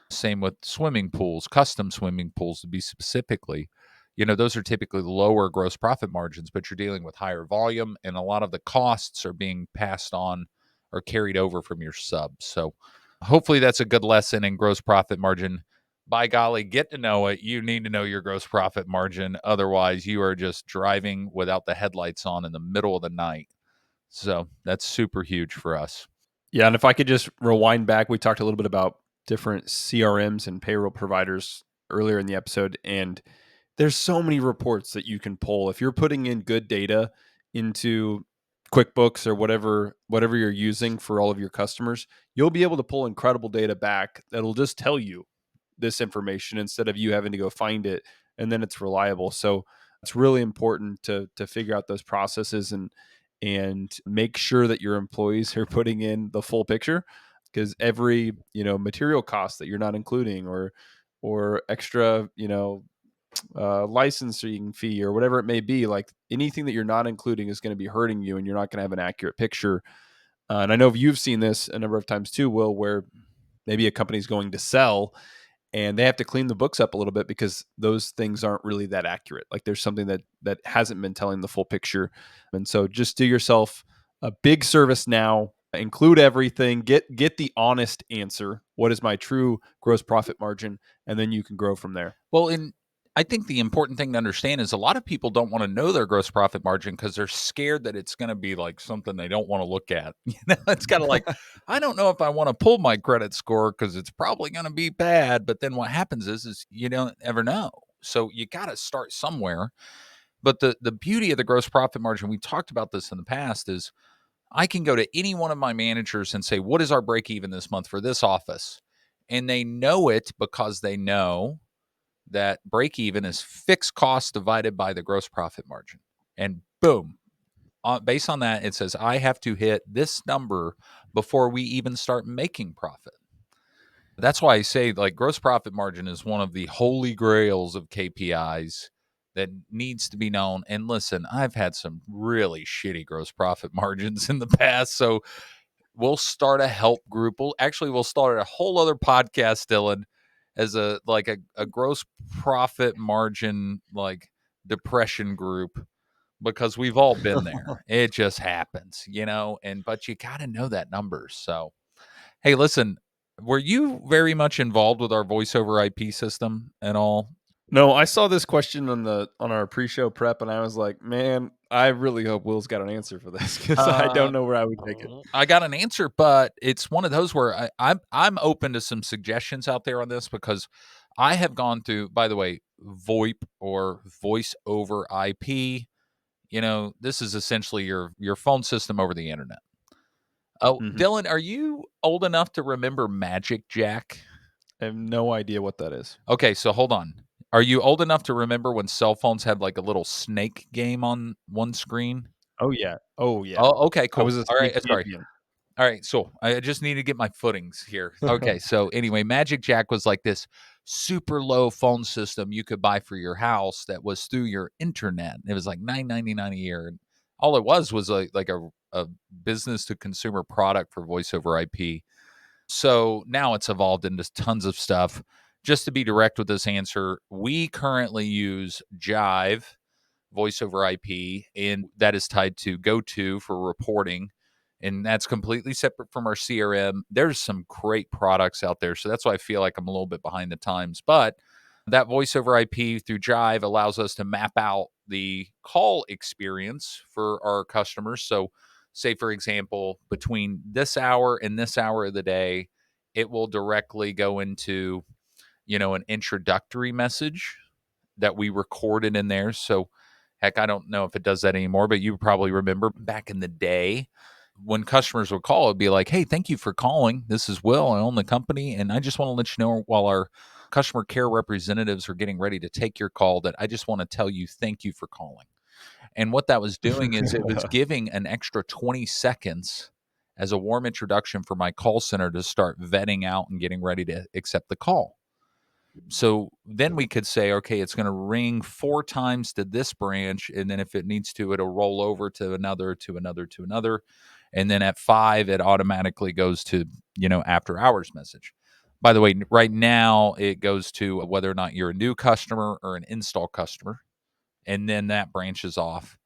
S1: Same with swimming pools, custom swimming pools to be specifically. Those are typically lower gross profit margins, but you're dealing with higher volume and a lot of the costs are being passed on or carried over from your subs. So hopefully that's a good lesson in gross profit margin. By golly, get to know it. You need to know your gross profit margin. Otherwise, you are just driving without the headlights on in the middle of the night. So that's super huge for us.
S2: Yeah, and if I could just rewind back, we talked a little bit about different CRMs and payroll providers earlier in the episode, and there's so many reports that you can pull. If you're putting in good data into QuickBooks or whatever you're using for all of your customers, you'll be able to pull incredible data back that'll just tell you this information instead of you having to go find it, and then it's reliable. So it's really important to figure out those processes and make sure that your employees are putting in the full picture, because every material cost that you're not including or extra licensing fee or whatever it may be, like anything that you're not including is going to be hurting you and you're not going to have an accurate picture. And I know you've seen this a number of times too, Will, where maybe a company's going to sell and they have to clean the books up a little bit because those things aren't really that accurate. Like there's something that hasn't been telling the full picture. And so just do yourself a big service now, include everything, get the honest answer. What is my true gross profit margin? And then you can grow from there.
S1: Well, I think the important thing to understand is a lot of people don't want to know their gross profit margin because they're scared that it's going to be like something they don't want to look at. It's kind of like, I don't know if I want to pull my credit score because it's probably going to be bad. But then what happens is you don't ever know. So you got to start somewhere. But the beauty of the gross profit margin, we talked about this in the past, is I can go to any one of my managers and say, what is our break even this month for this office? And they know it because they know that break even is fixed cost divided by the gross profit margin. And boom, based on that, it says I have to hit this number before we even start making profit. That's why I say, like, gross profit margin is one of the holy grails of KPIs that needs to be known. And listen, I've had some really shitty gross profit margins in the past, so we'll start a help group. We'll start a whole other podcast, Dylan, as a gross profit margin like depression group, because we've all been there. It just happens, and but you got to know that number. So, hey, listen, were you very much involved with our voice over IP system at all?
S2: No, I saw this question on our pre-show prep, and I was like, man, I really hope Will's got an answer for this because I
S1: Uh,
S2: don't know where I would take it.
S1: I got an answer, but it's one of those where I'm open to some suggestions out there on this, because I have gone through. By the way, VoIP, or voice over IP. This is essentially your phone system over the internet. Oh,
S2: Mhm.
S1: Dylan, are you old enough to remember Magic Jack?
S2: I have no idea what that is.
S1: Okay, so hold on. Are you old enough to remember when cell phones had like a little snake game on one screen?
S2: Oh, yeah. Oh, yeah.
S1: Oh, okay,
S2: I
S1: cool.
S2: was a
S1: All right,
S2: snake
S1: sorry.
S2: champion.
S1: All right, so I just need to get my footings here. Okay, so anyway, Magic Jack was like this super low phone system you could buy for your house that was through your internet. It was like $9.99 a year. And all it was like a business to consumer product for voice over IP. So now it's evolved into tons of stuff. Just to be direct with this answer, we currently use Jive voice over IP, and that is tied to GoTo for reporting. And that's completely separate from our CRM. There's some great products out there. So that's why I feel like I'm a little bit behind the times. But that voice over IP through Jive allows us to map out the call experience for our customers. So, say, for example, between this hour and this hour of the day, it will directly go into, an introductory message that we recorded in there. So, heck, I don't know if it does that anymore, but you probably remember back in the day when customers would call, it'd be like, "Hey, thank you for calling. This is Will. I own the company, and I just want to let you know, while our customer care representatives are getting ready to take your call, that I just want to tell you thank you for calling." And what that was doing is it was giving an extra 20 seconds as a warm introduction for my call center to start vetting out and getting ready to accept the call. So then we could say, okay, it's going to ring 4 times to this branch, and then if it needs to, it'll roll over to another, to another, to another, and then at 5, it automatically goes to, after hours message. By the way, right now it goes to whether or not you're a new customer or an install customer, and then that branches off.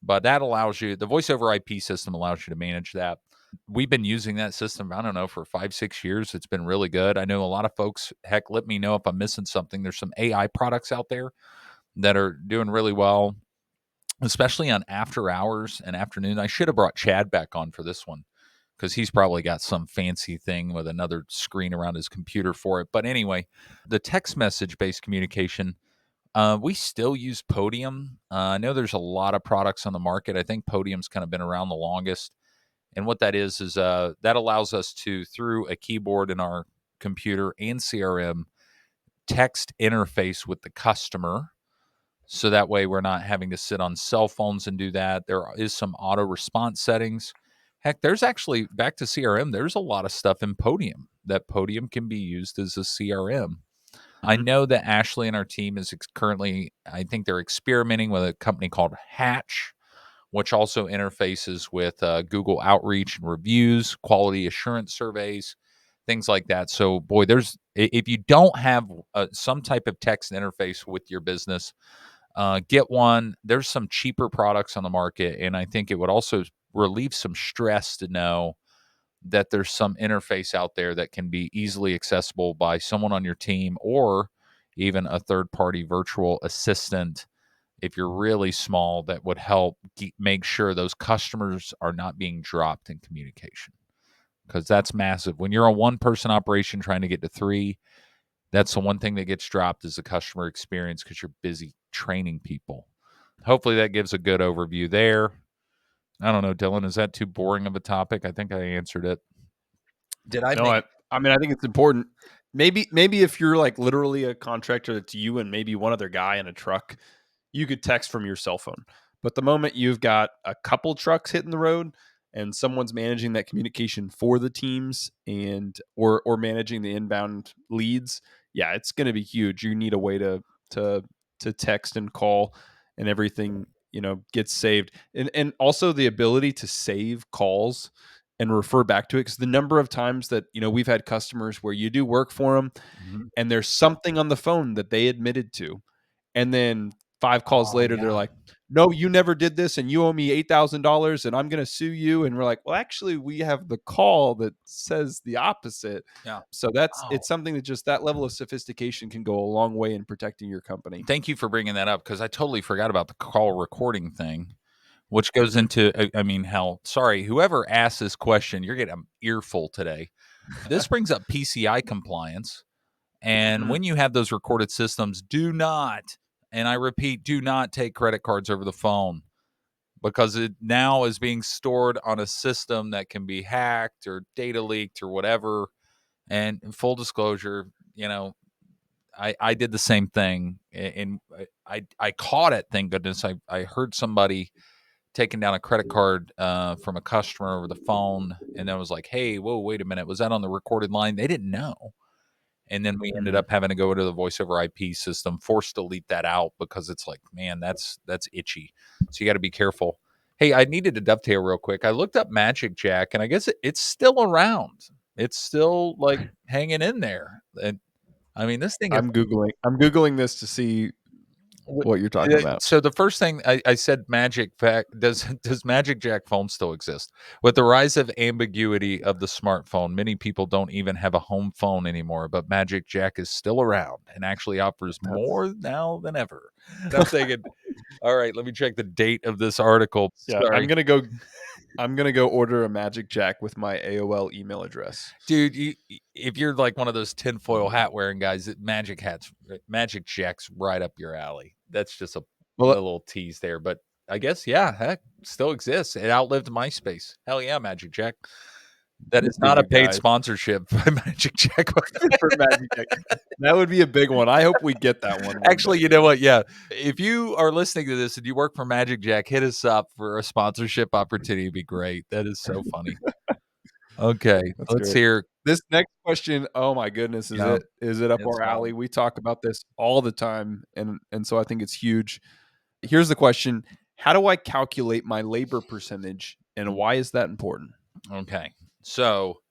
S1: But that allows you, the voice over IP system allows you to manage that. We've been using that system, I don't know, for 5, 6 years. It's been really good. I know a lot of folks, heck, let me know if I'm missing something. There's some AI products out there that are doing really well, especially on after hours and afternoon. I should have brought Chad back on for this one, because he's probably got some fancy thing with another screen around his computer for it. But anyway, the text message based communication, we still use Podium. I know there's a lot of products on the market. I think Podium's kind of been around the longest. And what that is that allows us to, through a keyboard in our computer and CRM, text interface with the customer. So that way we're not having to sit on cell phones and do that. There is some auto response settings. Heck, there's actually, back to CRM, there's a lot of stuff in Podium that Podium can be used as a CRM. I
S2: Mhm.
S1: know that Ashley and our team is currently, I think they're experimenting with a company called Hatch, which also interfaces with Google Outreach and reviews, quality assurance surveys, things like that. So, boy, if you don't have some type of text interface with your business, get one. There's some cheaper products on the market, and I think it would also relieve some stress to know that there's some interface out there that can be easily accessible by someone on your team, or even a third party virtual assistant if you're really small, that would help make sure those customers are not being dropped in communication, because that's massive. When you're a one person operation trying to get to 3, that's the one thing that gets dropped, is the customer experience, because you're busy training people. Hopefully that gives a good overview there. I don't know, Dylan, is that too boring of a topic? I think I answered it. Did I
S2: No,
S1: make
S2: I mean, I think it's important. Maybe if you're like literally a contractor, that's you and maybe one other guy in a truck, you could text from your cell phone. But the moment you've got a couple trucks hitting the road, and someone's managing that communication for the teams and or managing the inbound leads, yeah, it's going to be huge. You need a way to to text and call, and everything, gets saved, and also the ability to save calls and refer back to it, because the number of times that we've had customers where you do work for them
S1: Mhm.
S2: and there's something on the phone that they admitted to, and then 5 calls
S1: Oh,
S2: later they're
S1: yeah.
S2: like, no, you never did this, and you owe me $8,000, and I'm going to sue you. And we're like, well, actually, we have the call that says the opposite.
S1: Yeah.
S2: So
S1: Oh,
S2: it's something that just that level of sophistication can go a long way in protecting your company.
S1: thank you for bringing that up because I totally forgot about the call recording thing, which goes
S2: Mhm.
S1: into, I mean, hell, sorry, whoever asked this question, you're getting an earful today. This brings up PCI compliance. And
S2: Mm,
S1: when you have those recorded systems, do not, and I repeat, do not take credit cards over the phone because it now is being stored on a system that can be hacked or data leaked or whatever. And in full disclosure, I did the same thing, and I caught it. Thank goodness. I heard somebody taking down a credit card from a customer over the phone, and then was like, "Hey, whoa, wait a minute, was that on the recorded line?" They didn't know, and then we ended
S2: mm.
S1: up having to go to the voice over IP system, forced to delete that out because it's like, man, that's itchy. So you got to be careful. Hey, I needed to dovetail real quick. I looked up Magic Jack, and I guess it's still around. It's still like hanging in there. And I mean, this thing is
S2: I'm googling this to see
S1: Wh
S2: what you're talking about.
S1: so the first thing I said Magic fact does Magic Jack phone still exist? With the rise of ambiguity of the smartphone, many people don't even have a home phone anymore, but Magic Jack is still around and actually offers
S2: That's
S1: more now than ever. And I'm thinking, "All right, let me check the date of this article."
S2: yeah,
S1: Sorry.
S2: I'm gonna go order a Magic Jack with my AOL email address.
S1: Dude, if you're like one of those tinfoil hat wearing guys, Magic Jack's right up your alley. That's just a
S2: Well,
S1: little tease there, but I guess yeah, heck, still exists. It outlived MySpace. Hell yeah, Magic Jack. That
S2: good
S1: is
S2: for
S1: not a
S2: you
S1: paid
S2: guys.
S1: sponsorship by Magic Jack.
S2: For Magic Jack. That would be a big one. I hope we get that one
S1: Actually,
S2: day.
S1: you know what? Yeah, if you are listening to this and you work for Magic Jack, hit us up for a sponsorship opportunity. It'd be great. That is so funny. Okay,
S2: That's
S1: let's
S2: great.
S1: hear.
S2: This next question, oh my goodness,
S1: Yeah,
S2: is it up
S1: it's
S2: our alley?
S1: long.
S2: We talk about this all the time, and so I think it's huge. Here's the question: how do I calculate my labor percentage, and why is that important?
S1: Okay, so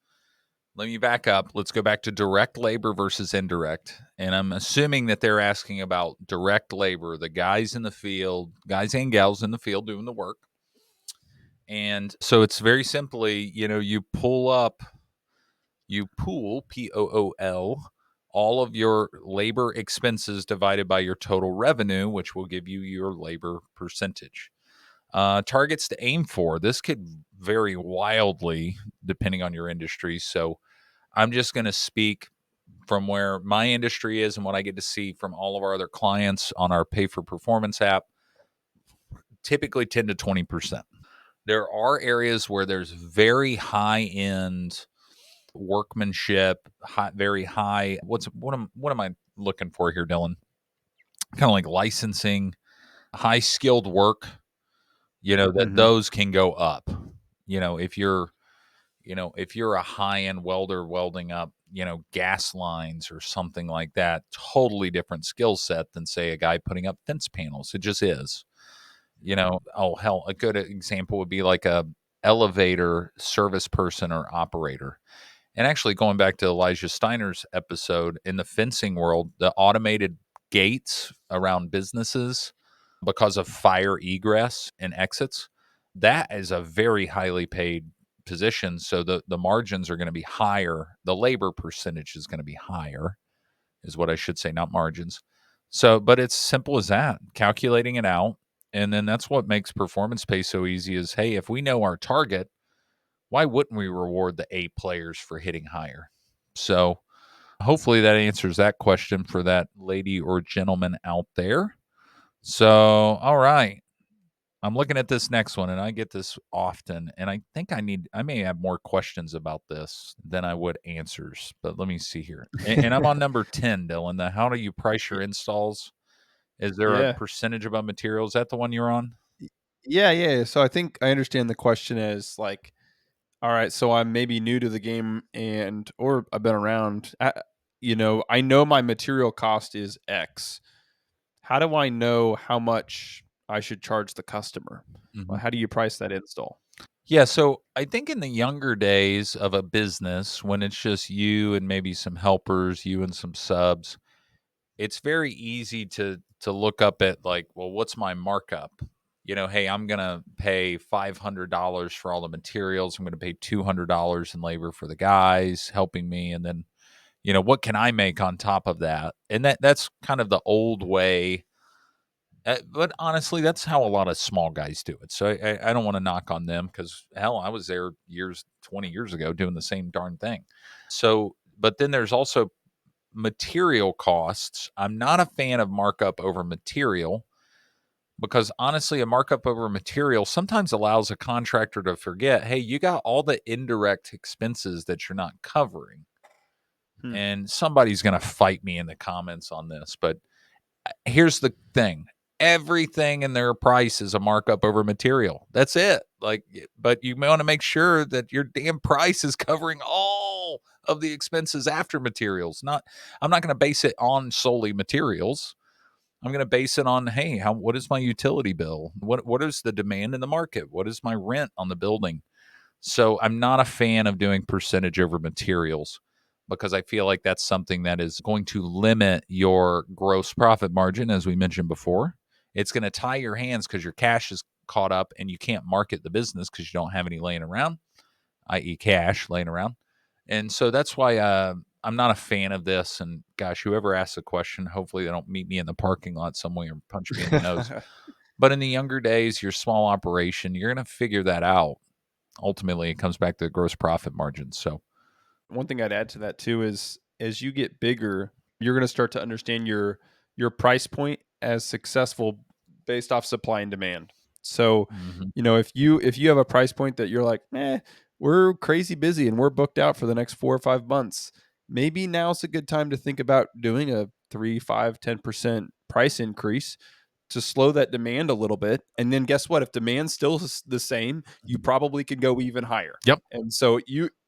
S1: let me back up. Let's go back to direct labor versus indirect. And I'm assuming that they're asking about direct labor, the guys in the field, guys and gals in the field doing the work. And so it's very simply, you pool, POOL, all of your labor expenses divided by your total revenue, which will give you your labor percentage. Targets to aim for. This could vary wildly depending on your industry. So I'm just going to speak from where my industry is and what I get to see from all of our other clients on our pay for performance app, typically 10 to 20%. There are areas where there's very high end workmanship, very high. What am I looking for here, Dylan? Kind of like licensing, high skilled work. That
S2: Hmm.
S1: those can go up. You know, if you're if you're a high end welder welding up, gas lines or something like that, totally different skill set than, say, a guy putting up fence panels. It just is. Oh, hell, a good example would be like a elevator service person or operator. And actually, going back to Elijah Steiner's episode, in the fencing world, the automated gates around businesses because of fire egress and exits, that is a very highly paid position. So the margins are going to be higher. The labor percentage is going to be higher, is what I should say, not margins. So, but it's simple as that, calculating it out. And then that's what makes performance pay so easy is, hey, if we know our target, why wouldn't we reward the A players for hitting higher? So hopefully that answers that question for that lady or gentleman out there. So, all right. I'm looking at this next one and I get this often. And I think I may have more questions about this than I would answers. But let me see here. And I'm on number 10, Dylan. The how do you price your installs? Is there a
S2: Yeah.
S1: percentage above materials? Is that the one you're on?
S2: Yeah. So I think I understand the question as like, all right, so I'm maybe new to the game or I've been around. I know my material cost is X. How do I know how much I should charge the customer? Well,
S1: Mhm.
S2: how do you price that install?
S1: Yeah, so I think in the younger days of a business, when it's just you and maybe some helpers, you and some subs, it's very easy to look up at like, well, what's my markup? Hey, I'm gonna pay $500 for all the materials. I'm gonna pay $200 in labor for the guys helping me, and then what can I make on top of that? And that's kind of the old way. But honestly, that's how a lot of small guys do it. So I don't want to knock on them because hell, I was there 20 years ago doing the same darn thing. So, but then there's also material costs. I'm not a fan of markup over material because honestly, a markup over material sometimes allows a contractor to forget, hey, you got all the indirect expenses that you're not covering.
S2: Hmm.
S1: And somebody's going to fight me in the comments on this, but here's the thing. Everything in their price is a markup over material. That's it. Like, but you want to make sure that your damn price is covering all of the expenses after materials. I'm not going to base it on solely materials. I'm going to base it on, hey, what is my utility bill? What is the demand in the market? What is my rent on the building? So I'm not a fan of doing percentage over materials because I feel like that's something that is going to limit your gross profit margin, as we mentioned before. It's going to tie your hands because your cash is caught up and you can't market the business because you don't have any laying around, i.e., cash laying around. And so that's why I'm not a fan of this. And gosh, whoever asks the question, hopefully they don't meet me in the parking lot somewhere and punch me in the nose. But in the younger days, your small operation, you're going to figure that out. Ultimately, it comes back to the gross profit margin. So,
S2: One thing I'd add to that too is as you get bigger, you're going to start to understand your price point as successful based off supply and demand. So,
S1: mhm.
S2: if you have a price point that you're like, we're crazy busy and we're booked out for the next 4 or 5 months, maybe now's a good time to think about doing a 3, 5, 10% price increase to slow that demand a little bit. And then guess what? If demand's still the same, you probably could go even higher.
S1: Yep.
S2: And so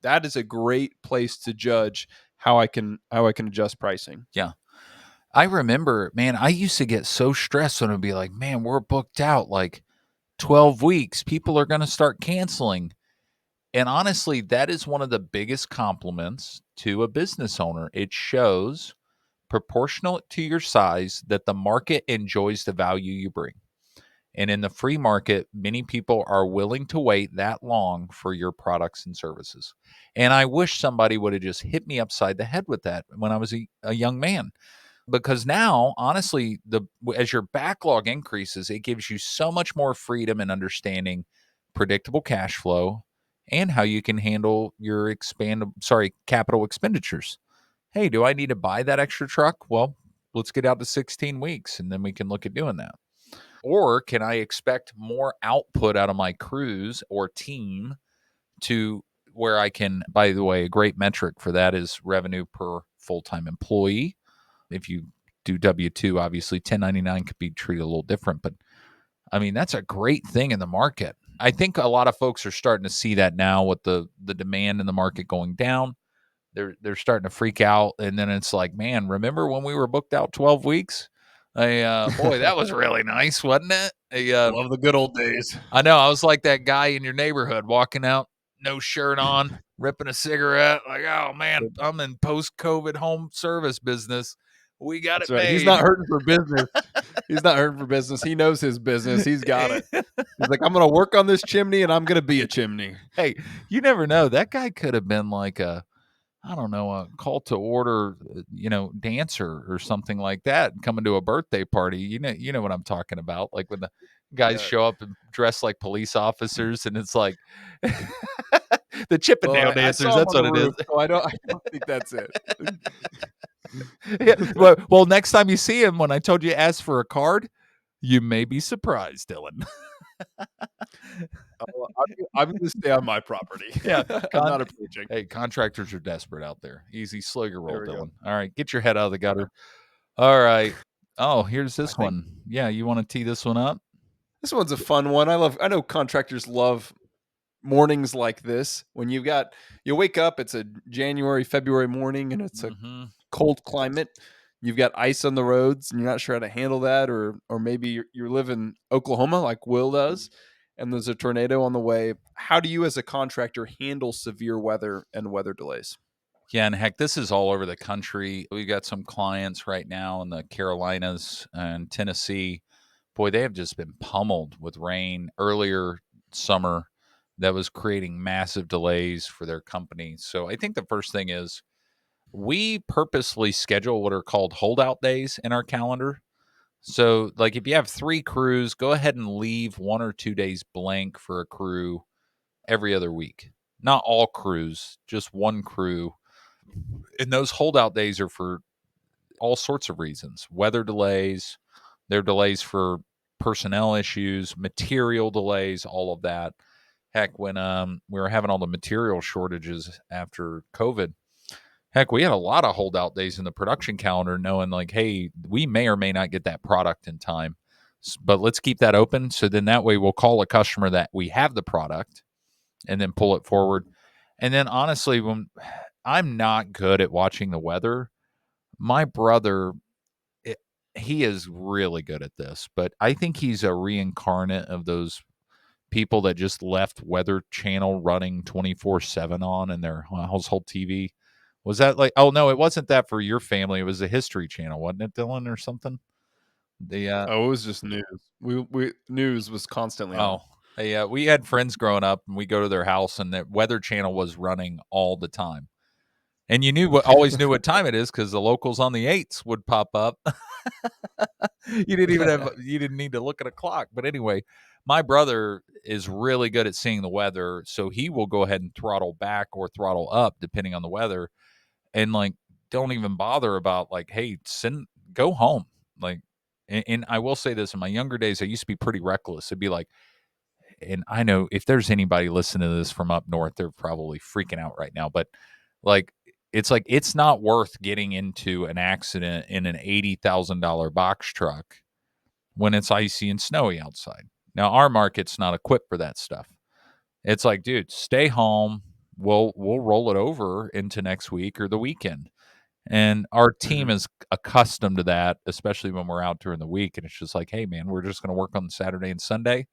S2: that is a great place to judge how I can adjust pricing.
S1: Yeah. I remember, man, I used to get so stressed when it'd be like, man, we're booked out like 12 weeks. People are going to start canceling. And honestly, that is one of the biggest compliments to a business owner. It shows proportional to your size that the market enjoys the value you bring. And in the free market, many people are willing to wait that long for your products and services. And I wish somebody would have just hit me upside the head with that when I was a young man. Because now, honestly, as your backlog increases, it gives you so much more freedom in understanding predictable cash flow and how you can handle your capital expenditures. Hey, do I need to buy that extra truck? Well, let's get out to 16 weeks and then we can look at doing that. Or can I expect more output out of my crews or team to where I can, by the way, a great metric for that is revenue per full time employee. If you do W 2, obviously 1099 could be treated a little different, but I mean, that's a great thing in the market. I think a lot of folks are starting to see that now with the demand in the market going down. They're starting to freak out, and then it's like, man, remember when we were booked out 12 weeks? Boy, that was really nice, wasn't it?
S2: Love the good old days.
S1: I know. I was like that guy in your neighborhood walking out, no shirt on, ripping a cigarette. Like, oh man, I'm in post-COVID home service business. We got
S2: That's
S1: it
S2: right. He's
S1: made.
S2: not hurting for business. He's not hurting for business. He knows his business. He's got it. He's like, I'm going to work on this chimney and I'm going to be a chimney.
S1: Hey, you never know. That guy could have been like I don't know, a call to order, dancer or something like that, coming to a birthday party. You know what I'm talking about. Like when the guys
S2: Yeah.
S1: show up and dress like police officers, and it's like the
S2: Well,
S1: Chippendale
S2: I
S1: dancers.
S2: saw him
S1: That's
S2: on the
S1: what it is.
S2: roof, so I don't think that's it.
S1: Yeah. Well, next time you see him, when I told you to ask for a card, you may be surprised, Dylan.
S2: I'm going to stay on my property.
S1: Yeah.
S2: I'm not approaching.
S1: Hey, contractors are desperate out there. Easy, slow your roll,
S2: There we go.
S1: Dylan. All right, get your head out of the gutter. All right. Oh, here's
S2: I
S1: this
S2: think
S1: one. Yeah, you want to tee this one up?
S2: This one's a fun one. I know contractors love mornings like this when you wake up, it's a January, February morning and it's a
S1: Mhm.
S2: cold climate. You've got ice on the roads and you're not sure how to handle that, or maybe you live in Oklahoma like Will does and there's a tornado on the way. How do you as a contractor handle severe weather and weather delays?
S1: Yeah, and heck, this is all over the country. We got some clients right now in the Carolinas and Tennessee. Boy, they have just been pummeled with rain earlier summer that was creating massive delays for their company. So I think the first thing is we purposely schedule what are called holdout days in our calendar. So, like, if you have 3 crews, go ahead and leave 1 or 2 days blank for a crew every other week. Not all crews, just 1 crew. And those holdout days are for all sorts of reasons. Weather delays, there are delays for personnel issues, material delays, all of that. Heck, when we were having all the material shortages after COVID, heck, we had a lot of holdout days in the production calendar, knowing like, hey, we may or may not get that product in time, but let's keep that open. So then that way we'll call a customer that we have the product and then pull it forward. And then honestly, when I'm not good at watching the weather, my brother, it, he is really good at this, but I think he's a reincarnate of those people that just left Weather Channel running 24/7 on in their household TV. Was that like, oh no, it wasn't that for your family. It was the History Channel, wasn't it, Dylan, or something? The
S2: Oh, it was just news. We news was constantly on.
S1: oh yeah, we had friends growing up and we go to their house and the Weather Channel was running all the time. And you always knew what time it is because the locals on the eights would pop up. You didn't need to look at a clock. But anyway, my brother is really good at seeing the weather, so he will go ahead and throttle back or throttle up depending on the weather, and like don't even bother about like, hey, go home. Like, and I will say this: in my younger days, I used to be pretty reckless. It'd be like, and I know if there's anybody listening to this from up north, they're probably freaking out right now. But like, it's not worth getting into an accident in an $80,000 box truck when it's icy and snowy outside. Now our market's not equipped for that stuff. It's like, dude, stay home. We'll roll it over into next week or the weekend. And our team
S2: Mhm.
S1: is accustomed to that, especially when we're out during the week. And it's just like, hey, man, we're just going to work on Saturday and Sunday.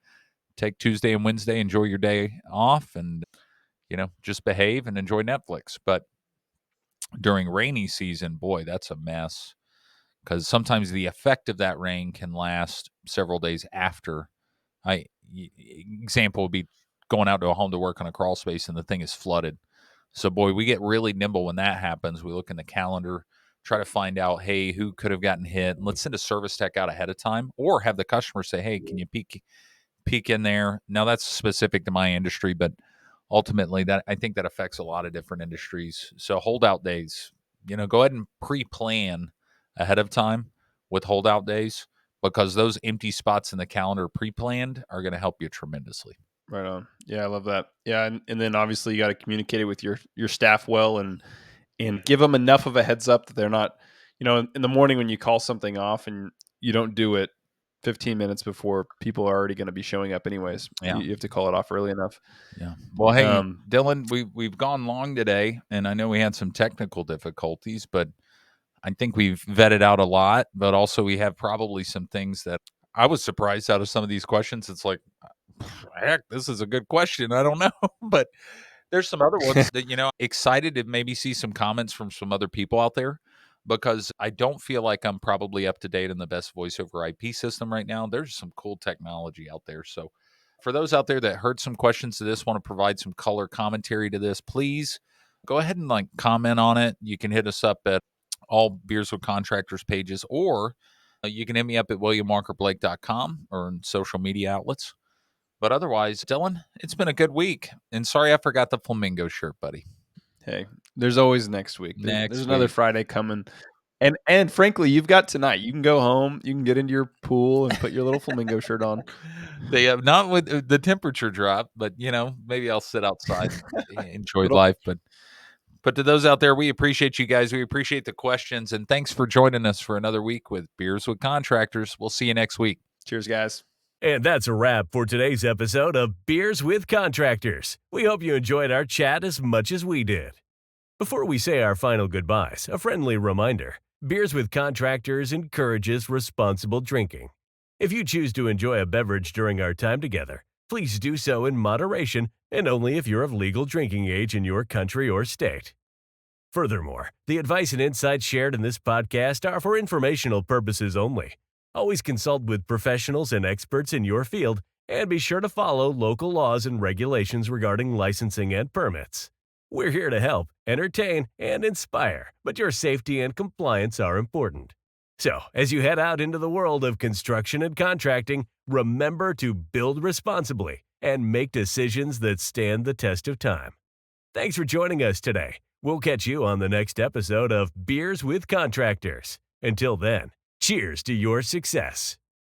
S1: Take Tuesday and Wednesday, enjoy your day off, and just behave and enjoy Netflix. But during rainy season, boy, that's a mess because sometimes the effect of that rain can last several days after. Example would be going out to a home to work on a crawl space and the thing is flooded. So, boy, we get really nimble when that happens. We look in the calendar, try to find out, hey, who could have gotten hit, and let's send a service tech out ahead of time, or have the customer say, hey, can you peek in there. Now that's specific to my industry, but ultimately that I think that affects a lot of different industries. So holdout days, go ahead and pre-plan ahead of time with holdout days because those empty spots in the calendar pre-planned are going to help you tremendously.
S2: Right on. Yeah, I love that. Yeah, and then obviously you got to communicate it with your staff well, and give them enough of a heads up that they're not, in the morning when you call something off and you don't do it 15 minutes before people are already going to be showing up anyways.
S1: Yeah.
S2: You have to call it off early enough.
S1: Yeah. Well, hey,
S2: Um,
S1: Dylan, we've gone long today and I know we had some technical difficulties, but I think we've vetted out a lot, but also we have probably some things that I was surprised out of some of these questions. It's like, heck, this is a good question. I don't know. But there's some other ones that, excited to maybe see some comments from some other people out there because I don't feel like I'm probably up to date on the best voice over IP system right now. There's some cool technology out there. So for those out there that heard some questions to this, want to provide some color commentary to this, please go ahead and like comment on it. You can hit us up at all Beers with Contractors pages, or you can hit me up at williamwalkerblake.com or on social media outlets. But otherwise, Dylan, it's been a good week. And sorry I forgot the flamingo shirt, buddy.
S2: hey, there's always next week. There's
S1: Next
S2: another
S1: week.
S2: Friday coming. And frankly, you've got tonight. You can go home, you can get into your pool and put your little flamingo shirt on.
S1: They have not with the temperature drop, but maybe I'll sit outside and enjoy
S2: Little
S1: life. But to those out there, we appreciate you guys. We appreciate the questions. And thanks for joining us for another week with Beers with Contractors. We'll see you next week.
S2: cheers, guys.
S3: And that's a wrap for today's episode of Beers with Contractors. We hope you enjoyed our chat as much as we did. Before we say our final goodbyes, a friendly reminder. Beers with Contractors encourages responsible drinking. If you choose to enjoy a beverage during our time together, please do so in moderation and only if you're of legal drinking age in your country or state. Furthermore, the advice and insights shared in this podcast are for informational purposes only. Always consult with professionals and experts in your field, and be sure to follow local laws and regulations regarding licensing and permits. We're here to help, entertain, and inspire, but your safety and compliance are important. So, as you head out into the world of construction and contracting, remember to build responsibly and make decisions that stand the test of time. Thanks for joining us today. We'll catch you on the next episode of Beers with Contractors. Until then, cheers to your success.